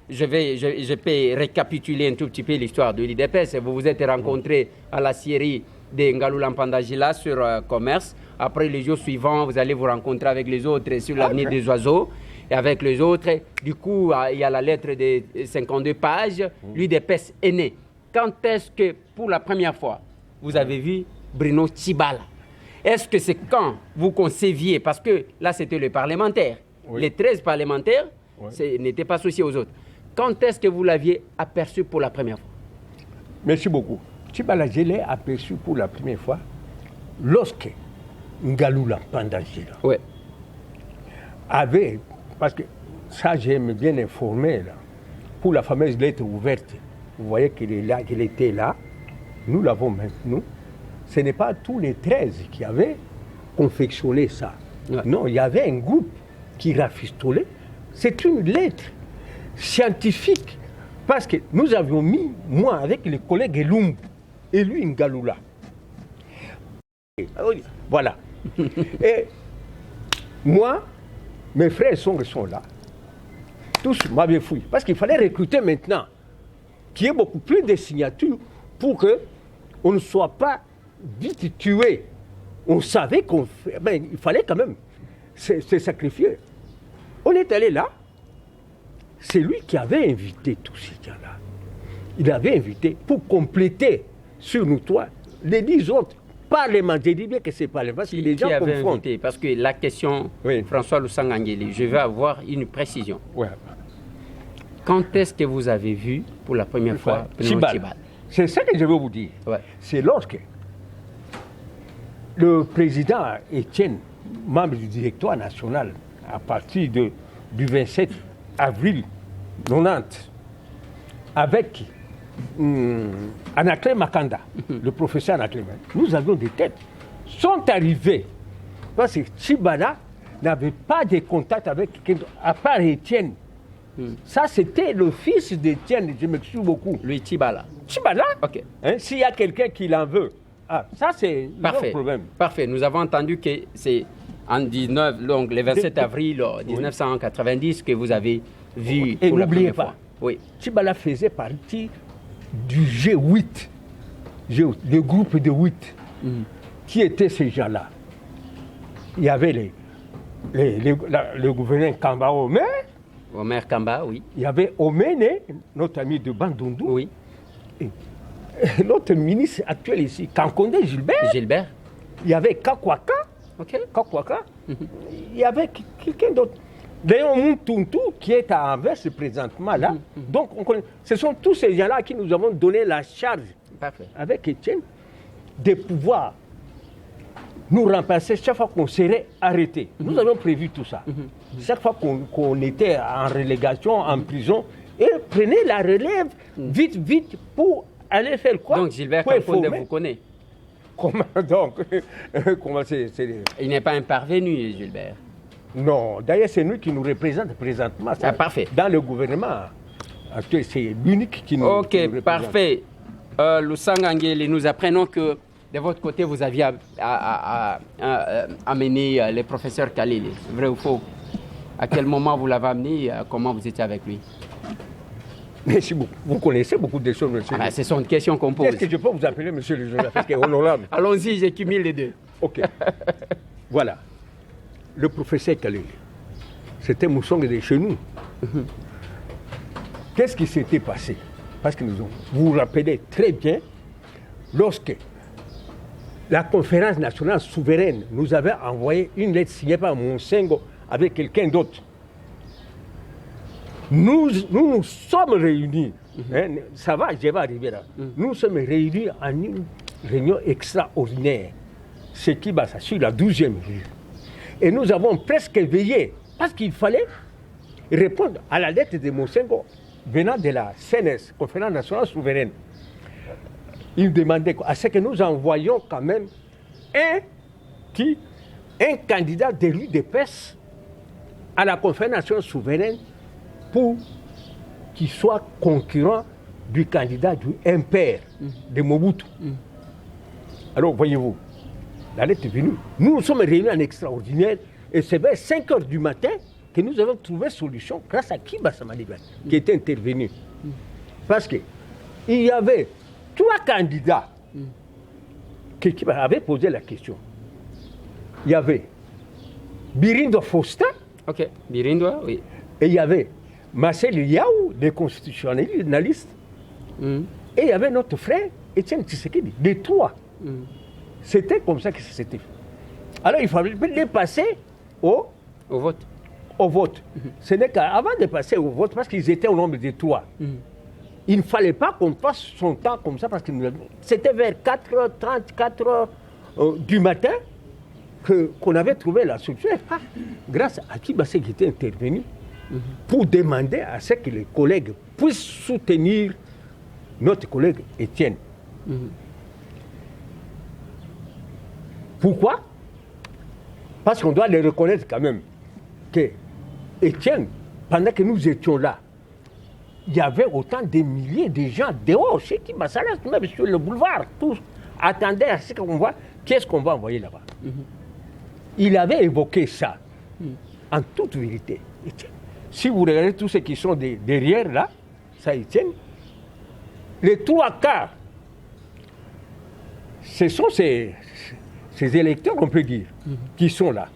je peux récapituler un tout petit peu l'histoire de l'UDPS. Vous vous êtes rencontrés à la scierie de Ngalula Mpandajila sur commerce. Après les jours suivants, vous allez vous rencontrer avec les autres sur l'avenue des Oiseaux. Et avec les autres, du coup, il y a la lettre de 52 pages. L'UDPS est né. Quand est-ce que, pour la première fois, vous avez vu Bruno Tshibala? Est-ce que c'est quand vous conceviez, parce que là, c'était le parlementaire. Les 13 parlementaires n'étaient pas associés aux autres. Quand est-ce que vous l'aviez aperçu pour la première fois? Merci beaucoup. Tshibala, je l'ai aperçu pour la première fois lorsque Ngalula Mpandajila avait, parce que ça j'aime bien informer, là, pour la fameuse lettre ouverte, vous voyez qu'elle est là, qu'elle était là, nous l'avons maintenant, ce n'est pas tous les 13 qui avaient confectionné ça. Ouais. Non, il y avait un groupe qui rafistolait. C'est une lettre scientifique. Parce que nous avions mis, moi, avec les collègues Elumbu et lui, Ngaloula. Voilà. Et moi, mes frères sont là. Tous m'avaient fouillé. Parce qu'il fallait recruter maintenant, qu'il y ait beaucoup plus de signatures pour qu'on ne soit pas vite tué. On savait qu'il fallait quand même se sacrifier. On est allé là. C'est lui qui avait invité tous ces gens-là. Il avait invité pour compléter sur nous trois les 10 autres parlements. Je dis bien que c'est parlement parce que les gens confondent. Invité, parce que la question, oui. François Lusanga-Nguele, je veux avoir une précision. Ouais. Quand est-ce que vous avez vu pour la première fois Tshibala? C'est ça que je veux vous dire. Ouais. C'est lorsque le président Étienne, membre du directoire national, à partir du 27 avril 90, avec Anaclet Makanda, le professeur Anaclet, nous avions des têtes, sont arrivés. Parce que Tshibala n'avait pas de contact avec quelqu'un, à part Étienne. Ça, c'était le fils d'Étienne, je m'excuse beaucoup. Lui, Tshibala. Tshibala, ok. Hein, s'il y a quelqu'un qui l'en veut, ça, c'est un problème. Parfait. Nous avons entendu que c'est en 19, donc le 27 avril 1990 que vous avez vu et pour la première pas, fois. Oui. Tshibala faisait partie du G8, le groupe de 8. Qui étaient ces gens-là? Il y avait le gouverneur Kamba Omer Kamba, oui. Il y avait Omene, notre ami de Bandundu. Oui. Et notre ministre actuel ici, Kankonde Gilbert. Gilbert. Il y avait Kakwaka. Ok. Kakwaka. Il y avait quelqu'un d'autre. D'ailleurs, Moutuntu, qui est à Anvers présentement là. Donc, ce sont tous ces gens-là qui nous avons donné la charge, avec Étienne, de pouvoir nous remplacer chaque fois qu'on serait arrêté. Nous avions prévu tout ça. Chaque fois qu'on était en relégation, en prison, et prenez la relève vite pour aller faire quoi? Donc Gilbert Kankonde vous connaît. Comment donc? Il n'est pas un parvenu, Gilbert. Non, d'ailleurs c'est nous qui nous représente présentement. Parfait. Dans le gouvernement actuel, c'est l'unique qui nous représente. Ok, parfait. Lusanga-Nguele, nous apprenons que de votre côté, vous aviez amené le professeur Kalele. Vrai ou faux? À quel moment vous l'avez amené? Comment vous étiez avec lui? Merci beaucoup. Vous connaissez beaucoup de choses, monsieur. Ce sont des questions qu'on pose. Est-ce que je peux vous appeler monsieur le journaliste? Parce que honorable. Allons-y, j'accumule les deux. Ok. Voilà. Le professeur Kalele, c'était Moussong de chez nous. Qu'est-ce qui s'était passé? Parce que vous vous rappelez très bien, lorsque la conférence nationale souveraine nous avait envoyé une lettre signée par Monsengo avec quelqu'un d'autre. Nous sommes réunis, ça va, je vais arriver là. Nous sommes réunis en une réunion extraordinaire, ce qui va sur la 12e rue. Et nous avons presque veillé, parce qu'il fallait répondre à la lettre de Monsengo venant de la CNS, Conférence nationale souveraine. Il demandait à ce que nous envoyions quand même un candidat d'élu de PES à la Conférence nationale souveraine pour qu'il soit concurrent du candidat du MPR de Mobutu. Alors, voyez-vous, la lettre est venue. Nous sommes réunis en extraordinaire et c'est vers 5 heures du matin que nous avons trouvé solution grâce à Kiba Samaliba qui était intervenu. Parce qu'il y avait 3 candidats qui avaient posé la question. Il y avait Birindo Faustin. Ok, Birindo, oui. Et il y avait Marcel Yaou, des constitutionnalistes. Et il y avait notre frère, Étienne Tshisekedi, des 3. C'était comme ça que c'était fait. Alors il fallait les passer au vote. Au vote. Ce n'est qu'avant de passer au vote, parce qu'ils étaient au nombre de 3. Il ne fallait pas qu'on passe son temps comme ça, parce que c'était vers 4h30, 4h du matin qu'on avait trouvé la solution. Grâce à Kibassé qui était intervenu pour demander à ce que les collègues puissent soutenir notre collègue Étienne. Pourquoi? Parce qu'on doit les reconnaître quand même que Étienne, pendant que nous étions là, il y avait autant de milliers de gens dehors, chez qui Massalas, même sur le boulevard, tous attendaient à ce qu'on voit, qu'est-ce qu'on va envoyer là-bas. Il avait évoqué ça, en toute vérité. Étienne. Si vous regardez tous ceux qui sont derrière là, ça Étienne, les 3 quarts, ce sont ces électeurs, on peut dire, qui sont là.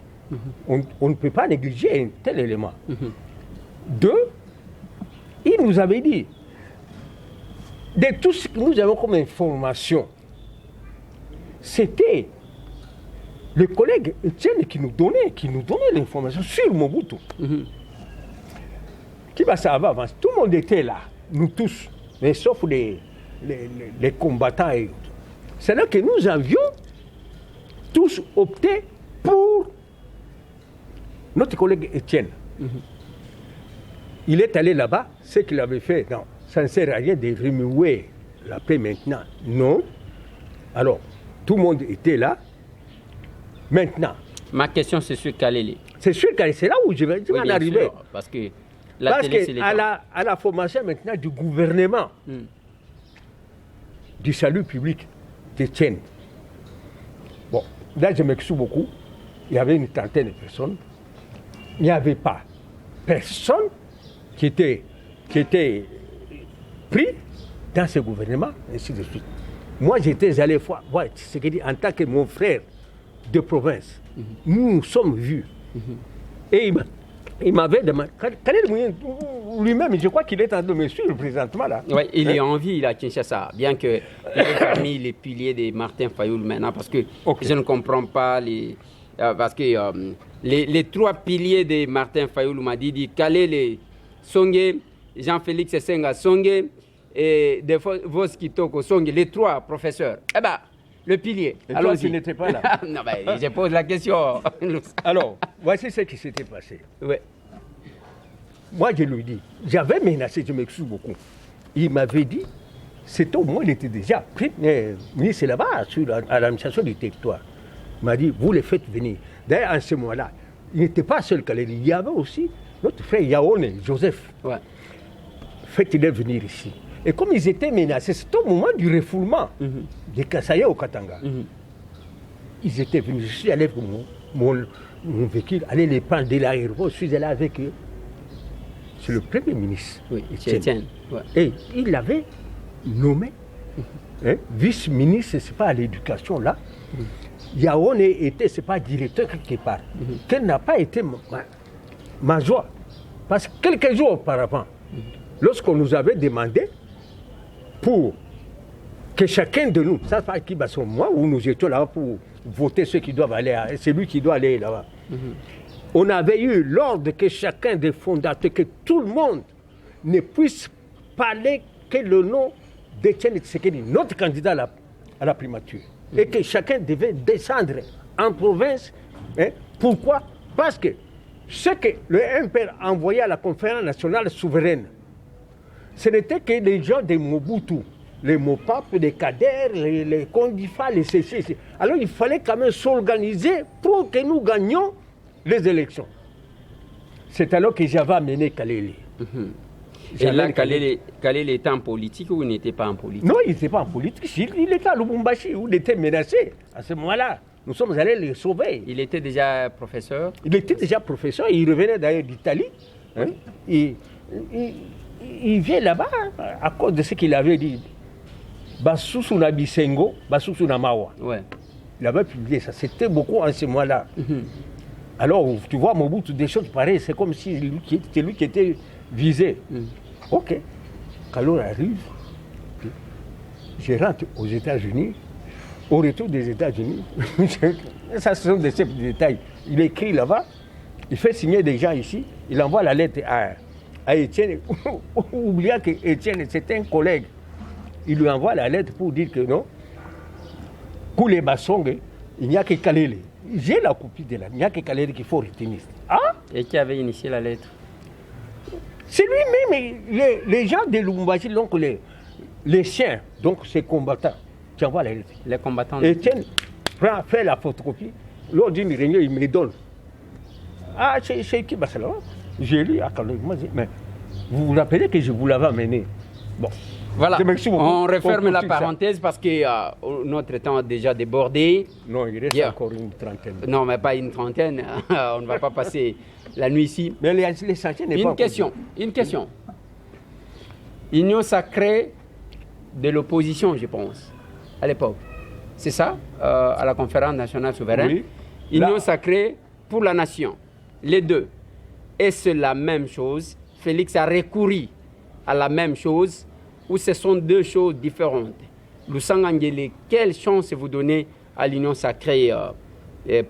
On ne peut pas négliger un tel élément. 2, il nous avait dit, de tout ce que nous avons comme information, c'était le collègue Étienne qui nous donnait l'information sur Mobutu. Qui va ça va avancer. Tout le monde était là, nous tous, mais sauf les combattants et autres. C'est là que nous avions tous opté pour notre collègue Étienne. Il est allé là-bas, ce qu'il avait fait, non, ça ne sert à rien de remuer la paix maintenant. Non. Alors, tout le monde était là. Maintenant. Ma question, c'est sur Kalele. C'est sûr que c'est là où je vais en arriver. Sûr, parce que la télé, c'est à la formation maintenant du gouvernement, du salut public d'Étienne. Bon, là, je m'excuse beaucoup. Il y avait une trentaine de personnes. Il n'y avait pas personne qui était pris dans ce gouvernement, ainsi de suite. Moi, j'étais allé voir Tshisekedi en tant que mon frère de province. Nous nous sommes vus. Et il m'avait demandé, lui-même, je crois qu'il est en train de me suivre présentement là. Oui, il est en vie, il a Kinshasa, bien qu'il est parmi les piliers de Martin Fayoul maintenant, parce que je ne comprends pas parce que les 3 piliers de Martin Fayoul m'a dit Kalele, Songe, Jean-Félix Senga Songe et Vos Kitoko Songe, les 3 professeurs. Eh bien, le pilier. Alors, tu n'étais pas là. Non, ben, je pose la question. Alors, voici ce qui s'était passé. Ouais. Moi, je lui dis, j'avais menacé, je m'excuse beaucoup. Il m'avait dit, c'est au moins, il était déjà pris, ministre là-bas, à l'administration du territoire. Il m'a dit, vous les faites venir. D'ailleurs, en ce moment-là, il n'était pas seul Kalele. Il y avait aussi notre frère Yaone, Joseph. Ouais. Faites-les venir ici. Et comme ils étaient menacés, c'était au moment du refoulement des Kasaïa au Katanga. Ils étaient venus. Je suis allé pour mon véhicule, aller les prendre de l'aéroport. Je suis allé avec eux. C'est le Premier ministre. Oui, Étienne. Ouais. Et il l'avait nommé vice-ministre, c'est pas à l'éducation là. Yaone était, c'est pas directeur quelque part. Qu'elle n'a pas été ma joie. Parce que quelques jours auparavant, lorsqu'on nous avait demandé pour que chacun de nous, ça pas qui va sur moi, où nous étions là pour voter ceux qui doivent aller, c'est lui qui doit aller là-bas. On avait eu l'ordre que chacun des fondateurs, que tout le monde ne puisse parler que le nom d'Étienne Tshisekedi, notre candidat à la primature. Et que chacun devait descendre en province. Pourquoi? Parce que ce que le MPR envoyait à la conférence nationale souveraine, ce n'était que les gens de Mobutu, les Mopap, les Kader, les Kondifa, les CC. Alors il fallait quand même s'organiser pour que nous gagnions les élections. C'est alors que j'avais amené Kalele. Et là, Kalele était en politique ou il n'était pas en politique? Non, il n'était pas en politique. Il était à Lubumbashi, où il était menacé. À ce moment-là, nous sommes allés le sauver. Il était déjà professeur? Il était déjà professeur. Il revenait d'ailleurs d'Italie. Il vient là-bas à cause de ce qu'il avait dit. Basusu na Bisengo, Basusu na Mawa. Ouais. Il avait publié ça. C'était beaucoup en ce mois-là. Alors, tu vois, Mobutu, des choses pareilles, c'est comme si c'est lui qui était visé. Ok. Quand on arrive, je rentre aux États-Unis. Au retour des États-Unis, ça ce sont des simples détails. Il écrit là-bas, il fait signer des gens ici, il envoie la lettre à Étienne, oubliant que Étienne, c'était un collègue. Il lui envoie la lettre pour dire que non, pour les Bassongues, il n'y a que Kalele. J'ai la copie de la lettre, il n'y a que Kalele qu'il faut retenir. Ah? Et qui avait initié la lettre? C'est lui-même, les gens de Lubumbashi, donc les siens, donc ces combattants, qui envoient la lettre. Les combattants? Étienne, prend, fait la photocopie. Lors d'une réunion, il me les donne. Ah, c'est qui Barcelone? J'ai lu à Calais. Mais vous vous rappelez que je vous l'avais amené. Bon. Voilà, on referme la parenthèse parce que notre temps a déjà débordé. Non, il reste encore une trentaine. Non, mais pas une trentaine. On ne va pas passer la nuit ici. Mais l'essentiel n'est pas... Une question. Union sacrée de l'opposition, je pense, à l'époque. C'est ça, à la conférence nationale souveraine. Oui. Union sacrée pour la nation. Les deux. Est-ce la même chose? Félix a recouru à la même chose ou ce sont deux choses différentes? Lusanga Ngele, quelle chance vous donnez à l'Union sacrée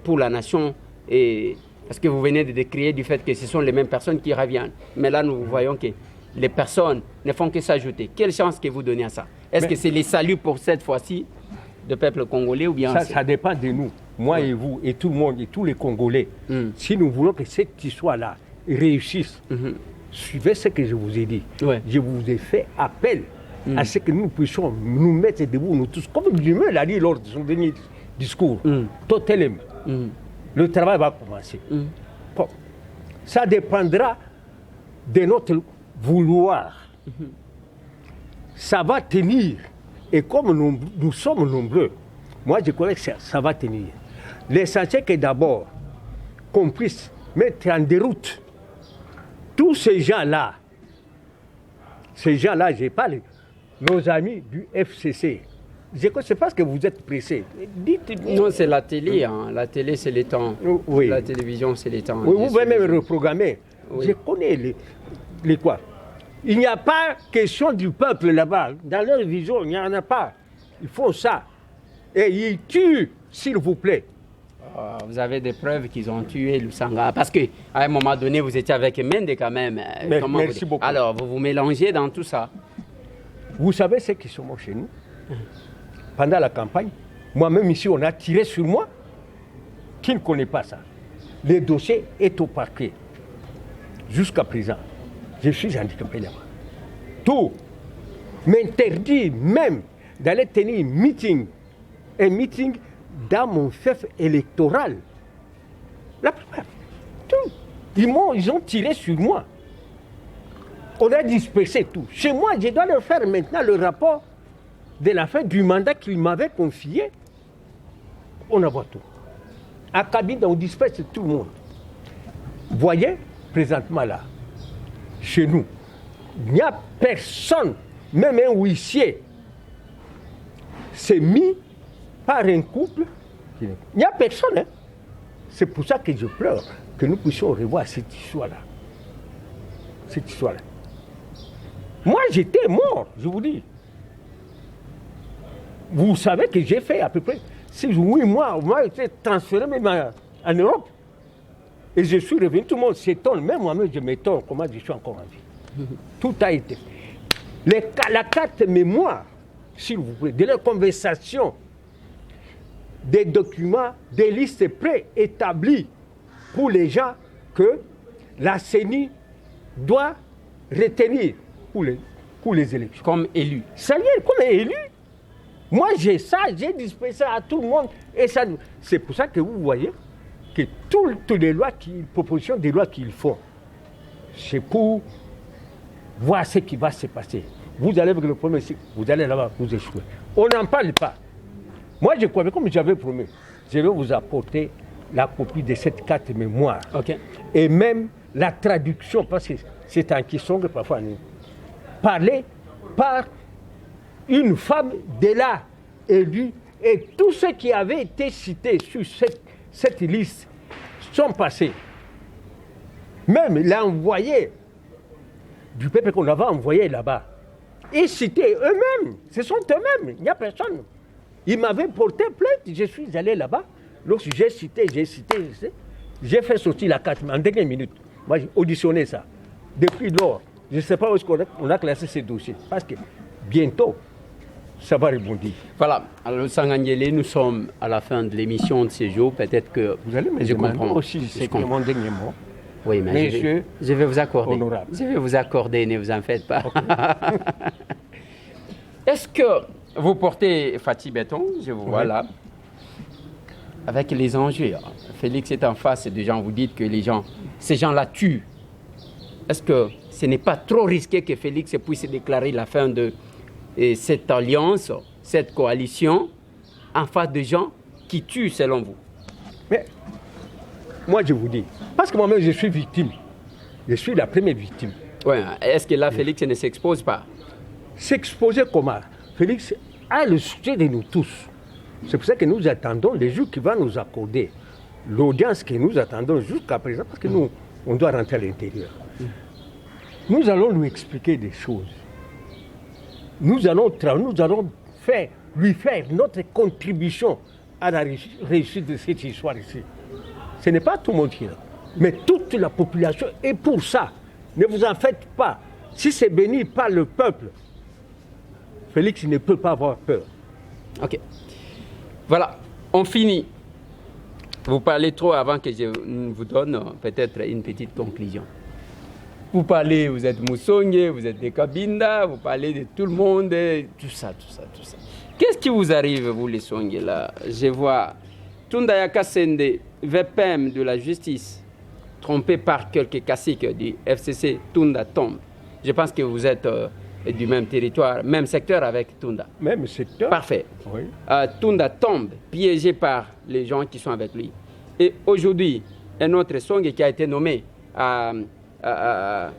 pour la nation parce que vous venez de décrire du fait que ce sont les mêmes personnes qui reviennent. Mais là, nous voyons que les personnes ne font que s'ajouter. Quelle chance que vous donnez à ça? Est-ce que c'est les saluts pour cette fois-ci du peuple congolais ou bien... Ça dépend de nous, moi et vous, et tout le monde, et tous les Congolais. Si nous voulons que cette histoire-là réussisse, suivez ce que je vous ai dit. Je vous ai fait appel à ce que nous puissions nous mettre debout, nous tous, comme Dumais l'a dit lors de son dernier discours, totalement. Le travail va commencer. Bon. Ça dépendra de notre vouloir. Ça va tenir. Et comme nous sommes nombreux, moi je crois que ça va tenir. L'essentiel que d'abord, qu'on puisse mettre en déroute tous ces gens-là, je parle, nos amis du FCC. C'est parce que vous êtes pressés. Non, c'est la télé. Hein. La télé, c'est les temps. Oui. La télévision, c'est les temps. Oui, vous pouvez même reprogrammer. Oui. Je connais les quoi. Il n'y a pas question du peuple là-bas. Dans leur vision, il n'y en a pas. Ils font ça. Et ils tuent, s'il vous plaît. Vous avez des preuves qu'ils ont tué Lusanga. Parce qu'à un moment donné, vous étiez avec Mende quand même. Merci beaucoup. Alors, vous vous mélangez dans tout ça. Vous savez ce qui sont morts chez nous? Pendant la campagne, moi-même ici, on a tiré sur moi. Qui ne connaît pas ça? Le dossier est au parquet. Jusqu'à présent, je suis handicapé là-bas. Tout m'interdit même d'aller tenir un meeting dans mon fief électoral. La plupart, tout. Ils ont tiré sur moi. On a dispersé tout. Chez moi, je dois leur faire maintenant le rapport de la fin du mandat qu'ils m'avaient confié. On envoie tout. À Kabine, on disperse tout le monde. Vous voyez, présentement là, chez nous, il n'y a personne, même un huissier, c'est mis par un couple. Il n'y a personne. Hein. C'est pour ça que je pleure, que nous puissions revoir cette histoire-là. Cette histoire-là. Moi, j'étais mort, je vous dis. Vous savez que j'ai fait à peu près 6 ou 8 mois. Moi, j'ai été transféré même en Europe. Et je suis revenu, tout le monde s'étonne. Même moi-même, je m'étonne comment je suis encore en vie. Tout a été fait. La carte mémoire, s'il vous plaît, de leurs conversations, des documents, des listes préétablies pour les gens que la CENI doit retenir pour les élections. Comme élu. Ça y est, comme élu. Moi, j'ai ça, j'ai dispensé à tout le monde. Et ça, c'est pour ça que vous voyez que toutes les lois, propositions des lois qu'ils font, c'est pour voir ce qui va se passer. Vous allez avec le premier cycle, vous allez là-bas, vous échouez. On n'en parle pas. Moi, je crois, comme j'avais promis, je vais vous apporter la copie de cette carte mémoire. Okay. Et même la traduction, parce que c'est en question que parfois nous parler par une femme de là élue, et tous ceux qui avaient été cités sur cette liste sont passés. Même l'envoyé du peuple qu'on avait envoyé là-bas, ils citaient eux-mêmes, ce sont eux-mêmes, il n'y a personne. Ils m'avaient porté plainte, je suis allé là-bas, lorsque j'ai cité, j'ai fait sortir la carte en dernière minute. Moi, j'ai auditionné ça. Depuis lors, je ne sais pas où est-ce qu'on a classé ces dossiers, parce que bientôt, ça va rebondir. Voilà. Alors, Lusanga Ngele, nous sommes à la fin de l'émission de ce jour. Peut-être que vous allez me demander aussi, c'est mon dernier mot. Oui, mais je vais vous accorder. Honorable. Je vais vous accorder, ne vous en faites pas. Okay. Est-ce que vous portez Fatih Béton, je vous vois là. avec les enjeux. Félix est en face des gens, vous dites que ces gens-là tuent. Est-ce que ce n'est pas trop risqué que Félix puisse déclarer la fin de cette alliance, cette coalition, en face de gens qui tuent selon vous? Mais moi je vous dis, parce que moi-même je suis victime. Je suis la première victime. Ouais. Est-ce que là Félix ne s'expose pas? S'exposer comment? Félix a le sujet de nous tous. C'est pour ça que nous attendons les jours qui vont nous accorder l'audience que nous attendons jusqu'à présent, parce que nous, on doit rentrer à l'intérieur. Nous allons lui expliquer des choses. Nous allons lui faire notre contribution à la réussite de cette histoire ici. Ce n'est pas tout le monde qui est là, mais toute la population est pour ça. Ne vous en faites pas. Si c'est béni par le peuple, Félix ne peut pas avoir peur. Ok. Voilà, on finit. Vous parlez trop avant que je vous donne peut-être une petite conclusion. Vous parlez, vous êtes Moussongue, vous êtes des Kabinda, vous parlez de tout le monde, tout ça. Qu'est-ce qui vous arrive, vous les Songue, là? Je vois Tunda Kassende, VPM de la justice, trompé par quelques caciques du FCC, Tunda tombe. Je pense que vous êtes du même territoire, même secteur avec Tunda. Même secteur. Parfait. Oui. Tunda tombe, piégé par les gens qui sont avec lui. Et aujourd'hui, un autre Songue qui a été nommé à la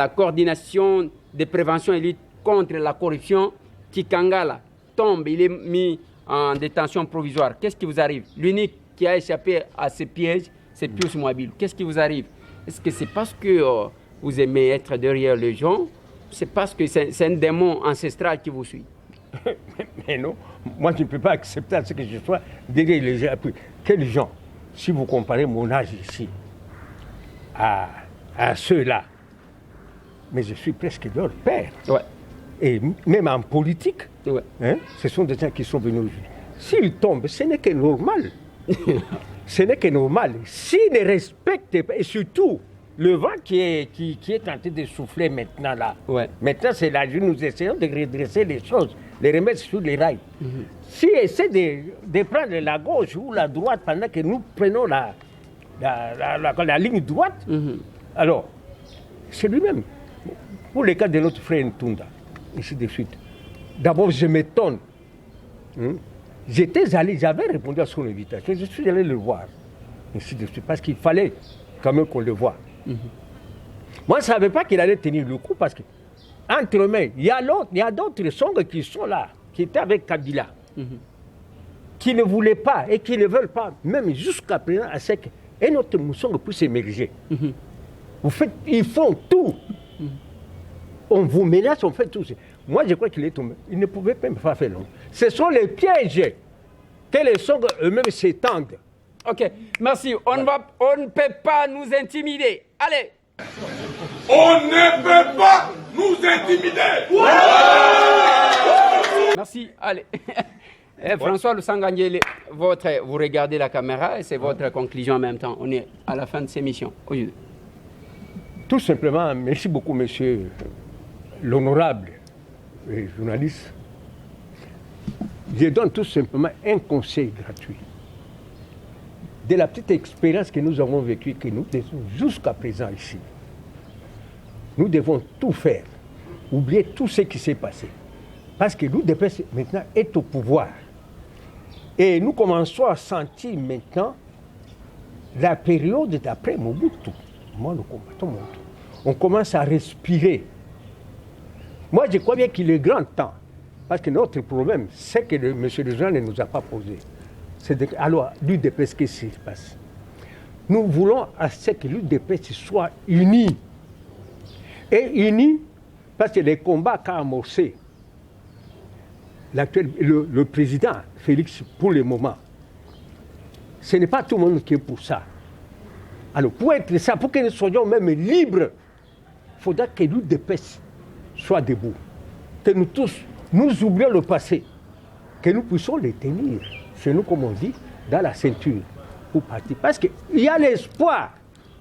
coordination de prévention et lutte contre la corruption, Kikangala, tombe, il est mis en détention provisoire. Qu'est-ce qui vous arrive? L'unique qui a échappé à ce piège, c'est Pius Mobile. Qu'est-ce qui vous arrive? Est-ce que c'est parce que vous aimez être derrière les gens? C'est parce que c'est un démon ancestral qui vous suit? Mais non, moi je ne peux pas accepter à ce que je sois derrière les gens. Quels gens? Si vous comparez mon âge ici à ceux-là, mais je suis presque leur père. Ouais. Et même en politique, Ouais. Ce sont des gens qui sont venus aujourd'hui. S'ils tombent, ce n'est que normal. Ce n'est que normal. S'ils ne respectent pas, et surtout le vent qui est en train de souffler maintenant là, maintenant c'est là, nous essayons de redresser les choses, les remettre sur les rails. S'ils essaient de prendre la gauche ou la droite pendant que nous prenons la ligne droite, alors c'est lui-même. Pour le cas de notre frère Ntunda, ainsi de suite. D'abord, je m'étonne. J'avais répondu à son invitation, je suis allé le voir, ainsi de suite, parce qu'il fallait quand même qu'on le voie. Moi, je ne savais pas qu'il allait tenir le coup, parce que entre mains, il y a d'autres Songues qui sont là, qui étaient avec Kabila, qui ne voulaient pas et qui ne veulent pas, même jusqu'à présent, à ce qu'un autre Moussongue puisse émerger. Ils font tout. On vous menace, on fait tout. Moi, je crois qu'il est tombé. Il ne pouvait même pas faire long. Ce sont les pièges que les Songues eux-mêmes s'étendent. Ok, merci. On ne peut pas nous intimider. Allez. On ne peut pas nous intimider. Merci. Allez. François Lusangangele, vous regardez la caméra et c'est votre conclusion en même temps. On est à la fin de ces missions. Tout simplement, merci beaucoup, monsieur l'honorable journaliste. Je donne tout simplement un conseil gratuit. De la petite expérience que nous avons vécue, que nous devons jusqu'à présent ici, nous devons tout faire, oublier tout ce qui s'est passé. Parce que l'UDPS maintenant est au pouvoir. Et nous commençons à sentir maintenant la période d'après Mobutu. Moi, le combattant Mobutu. On commence à respirer. Moi, je crois bien qu'il est grand temps. Parce que notre problème, c'est que M. Lejean ne nous a pas posé. Alors, l'UDPS, qu'est-ce qui se passe? Nous voulons à ce que l'UDPS soit unie. Et unie, parce que les combats qu'a amorcé le président Félix pour le moment, ce n'est pas tout le monde qui est pour ça. Alors, pour être ça, pour que nous soyons même libres, il faudra que l'UDPS soit debout. Que nous tous, nous oublions le passé. Que nous puissions les tenir, chez nous, comme on dit, dans la ceinture, pour partir. Parce qu'il y a l'espoir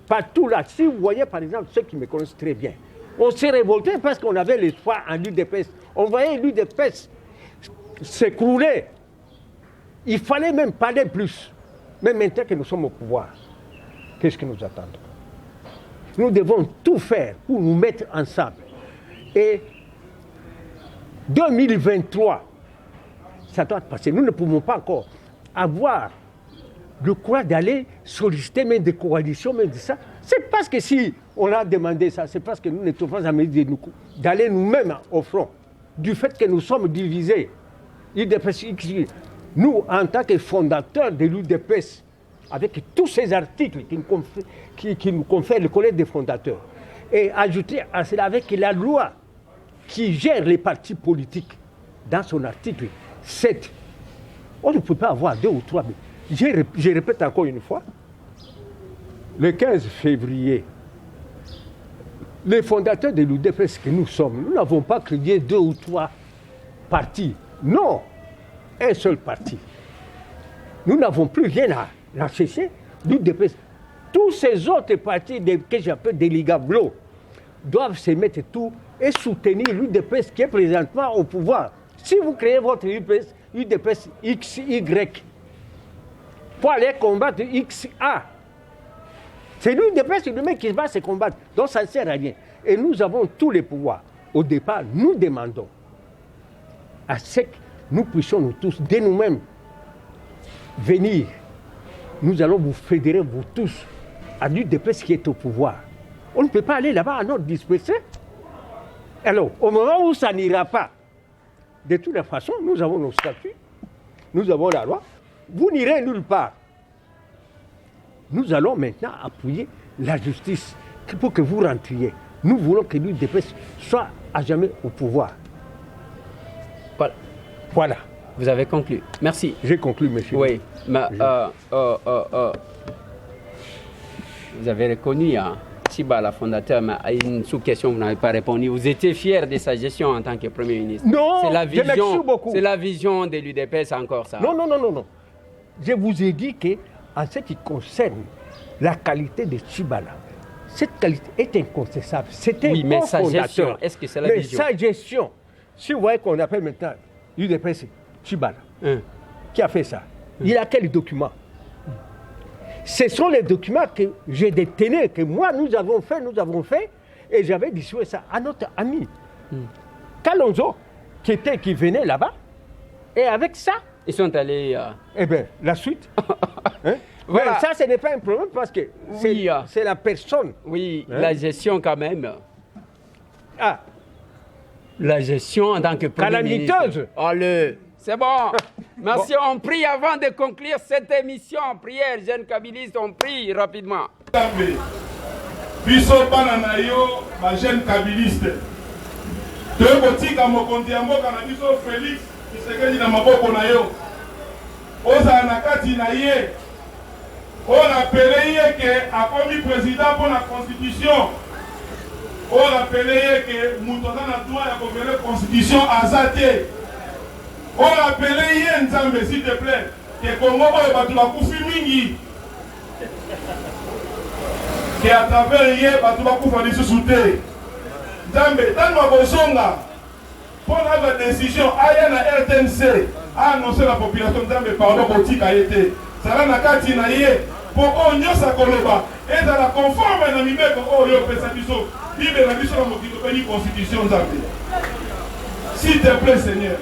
partout là. Si vous voyez, par exemple, ceux qui me connaissent très bien, on s'est révolté parce qu'on avait l'espoir en l'UDPS. On voyait l'UDPS s'écrouler. Il fallait même parler plus. Mais maintenant que nous sommes au pouvoir, qu'est-ce que nous attendons? Nous devons tout faire pour nous mettre ensemble. Et 2023, ça doit passer. Nous ne pouvons pas encore avoir le courage d'aller solliciter même des coalitions, même de ça. C'est parce que si on a demandé ça, c'est parce que nous n'étions pas amis d'aller nous-mêmes au front, du fait que nous sommes divisés. Nous, en tant que fondateurs de l'UDPS, avec tous ces articles qui nous confèrent le collège des fondateurs, et ajouter à cela avec la loi qui gère les partis politiques dans son article 7, on ne peut pas avoir 2 ou 3. Je répète encore une fois, le 15 février, les fondateurs de l'UDPS que nous sommes, nous n'avons pas créé 2 ou 3 partis. Non, un seul parti. Nous n'avons plus rien à chercher. L'UDPS, tous ces autres partis que j'appelle des ligablos doivent se mettre tout et soutenir l'UDPS qui est présentement au pouvoir. Si vous créez votre UDPS XY, pour aller combattre XA, c'est l'UDPS lui-même qui va se combattre. Donc ça ne sert à rien. Et nous avons tous les pouvoirs. Au départ, nous demandons à ce que nous puissions nous tous, de nous-mêmes, venir. Nous allons vous fédérer, vous tous, à l'UDPS qui est au pouvoir. On ne peut pas aller là-bas à notre disperser. Alors, au moment où ça n'ira pas, de toute la façon, nous avons nos statuts, nous avons la loi, vous n'irez nulle part. Nous allons maintenant appuyer la justice pour que vous rentriez. Nous voulons que l'UDPS soit à jamais au pouvoir. Voilà. Vous avez conclu. Merci. J'ai conclu, monsieur. Oui, mais vous avez reconnu Tshibala, fondateur, mais à une sous-question, vous n'avez pas répondu. Vous étiez fier de sa gestion en tant que Premier ministre? Non, je m'excuse beaucoup. C'est la vision de l'UDPS encore, ça? Non. Je vous ai dit qu'en ce qui concerne la qualité de Tshibala, cette qualité est incontestable. C'était oui, mais sa gestion, est-ce que c'est la vision? Sa gestion, si vous voyez qu'on appelle maintenant l'UDPS Tshibala, qui a fait ça, il a quels documents? Ce sont les documents que je détenais, que moi, nous avons fait, et j'avais distribué ça à notre ami Kalonzo, qui venait là-bas, et avec ça... Ils sont allés... Eh bien, la suite. Voilà. Mais ça, ce n'est pas un problème, parce que c'est la personne. Oui, la gestion quand même. Ah. La gestion en tant que Premier ministre. Calamiteuse. C'est bon. Merci, on prie avant de conclure cette émission. Prière, jeunes kabylistes, on prie rapidement. Biso banana yo, ma jeune kabiliste. Deux boutiques à Mokonti à Mokana biso Félix, qui se gagne dans ma boko na yo. Oza nakati na ye. On appelé ye que a commis président pour la constitution. On appelé ye que Moutoza na droit à gouverner la constitution azate. On appelé ye Nzambe, s'il te plaît, que Congo oyo batu bakufi mingi. Que à travers ye batu bakufa lisusu te. Nzambe, tango bosonga pour la décision aya na RTNC a annoncé la population Nzambe pardon botika yete. Sala na kati na ye pour onyosa koloba et dans la conforme na mibeko oyo pesa biso bible na biso na mokito pe ni constitution Nzambe. S'il te plaît Seigneur.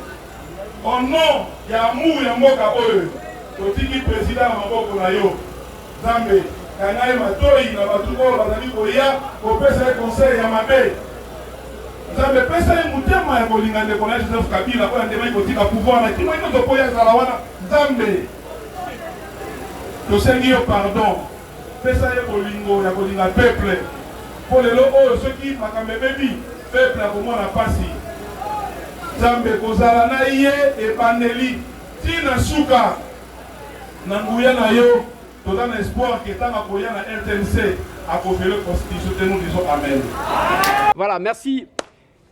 Au nom ya mou ya mboka oyo totiki président na maboko na yo Nzambe kanai matoi na batu oyo bazali koya kopesa conseil ya mabe Nzambe pesa mutema ya kolinga ndeko na Joseph Kabila oyo ndema kotika pouvoir na kimo ino tokoya zala wana Nzambe tosengi yo pardon pesa ye kolingo ya kolinga peuple po lelo oyo soki makambo ebebi peuple akomona pasi Nzambe kozala na ye ebandeli tina suka na nguya na yo toza na espoir ke tanga koya na RTNC akofele constitution te nous disons amen. Voilà, merci.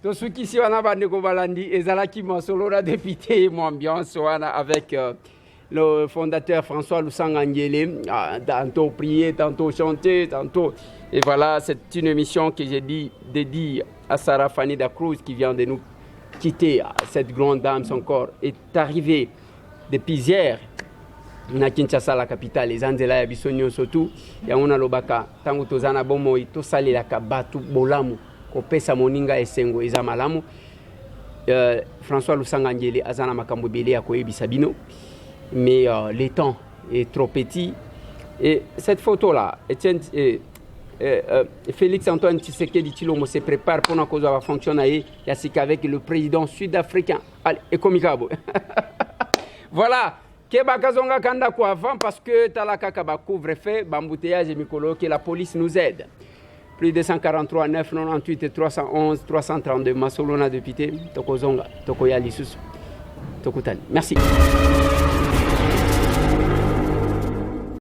Tous ceux qui sont en Abandeko Balandi et Zalaki Monsolo, la députée, mon ambiance, avec le fondateur François Lusanga-Nguele, tantôt prier, tantôt chanter, tantôt. Et voilà, c'est une émission que j'ai dédiée à Sarah Fanny da Cruz qui vient de nous quitter. Cette grande dame, son corps est arrivé depuis hier na Kinshasa la capitale ezanzela ya biso nyonso tu yango nalobaka ntango toza na bomoi tosalelaka bato bolamu kopesa moninga esengo eza malamu. François Lusanga Ngele aza na makambo ebele ya koyebisa bino, mais le temps est trop petit. Et cette photo là, Félix Antoine Tshisekedi Tshilombo se prépare pour la cause de la fonction avec le président sud-africain. Allez, et komikabo. Voilà. Keba Kazonga Kanda ko avant parce que Talaka Kaba couvre-feu, bambouteillage et mikolo, que la police nous aide. Plus de 143 998 311 332 Masolona de Pité, Tokozonga, Tokoya Lisusu, Tokutani. Merci.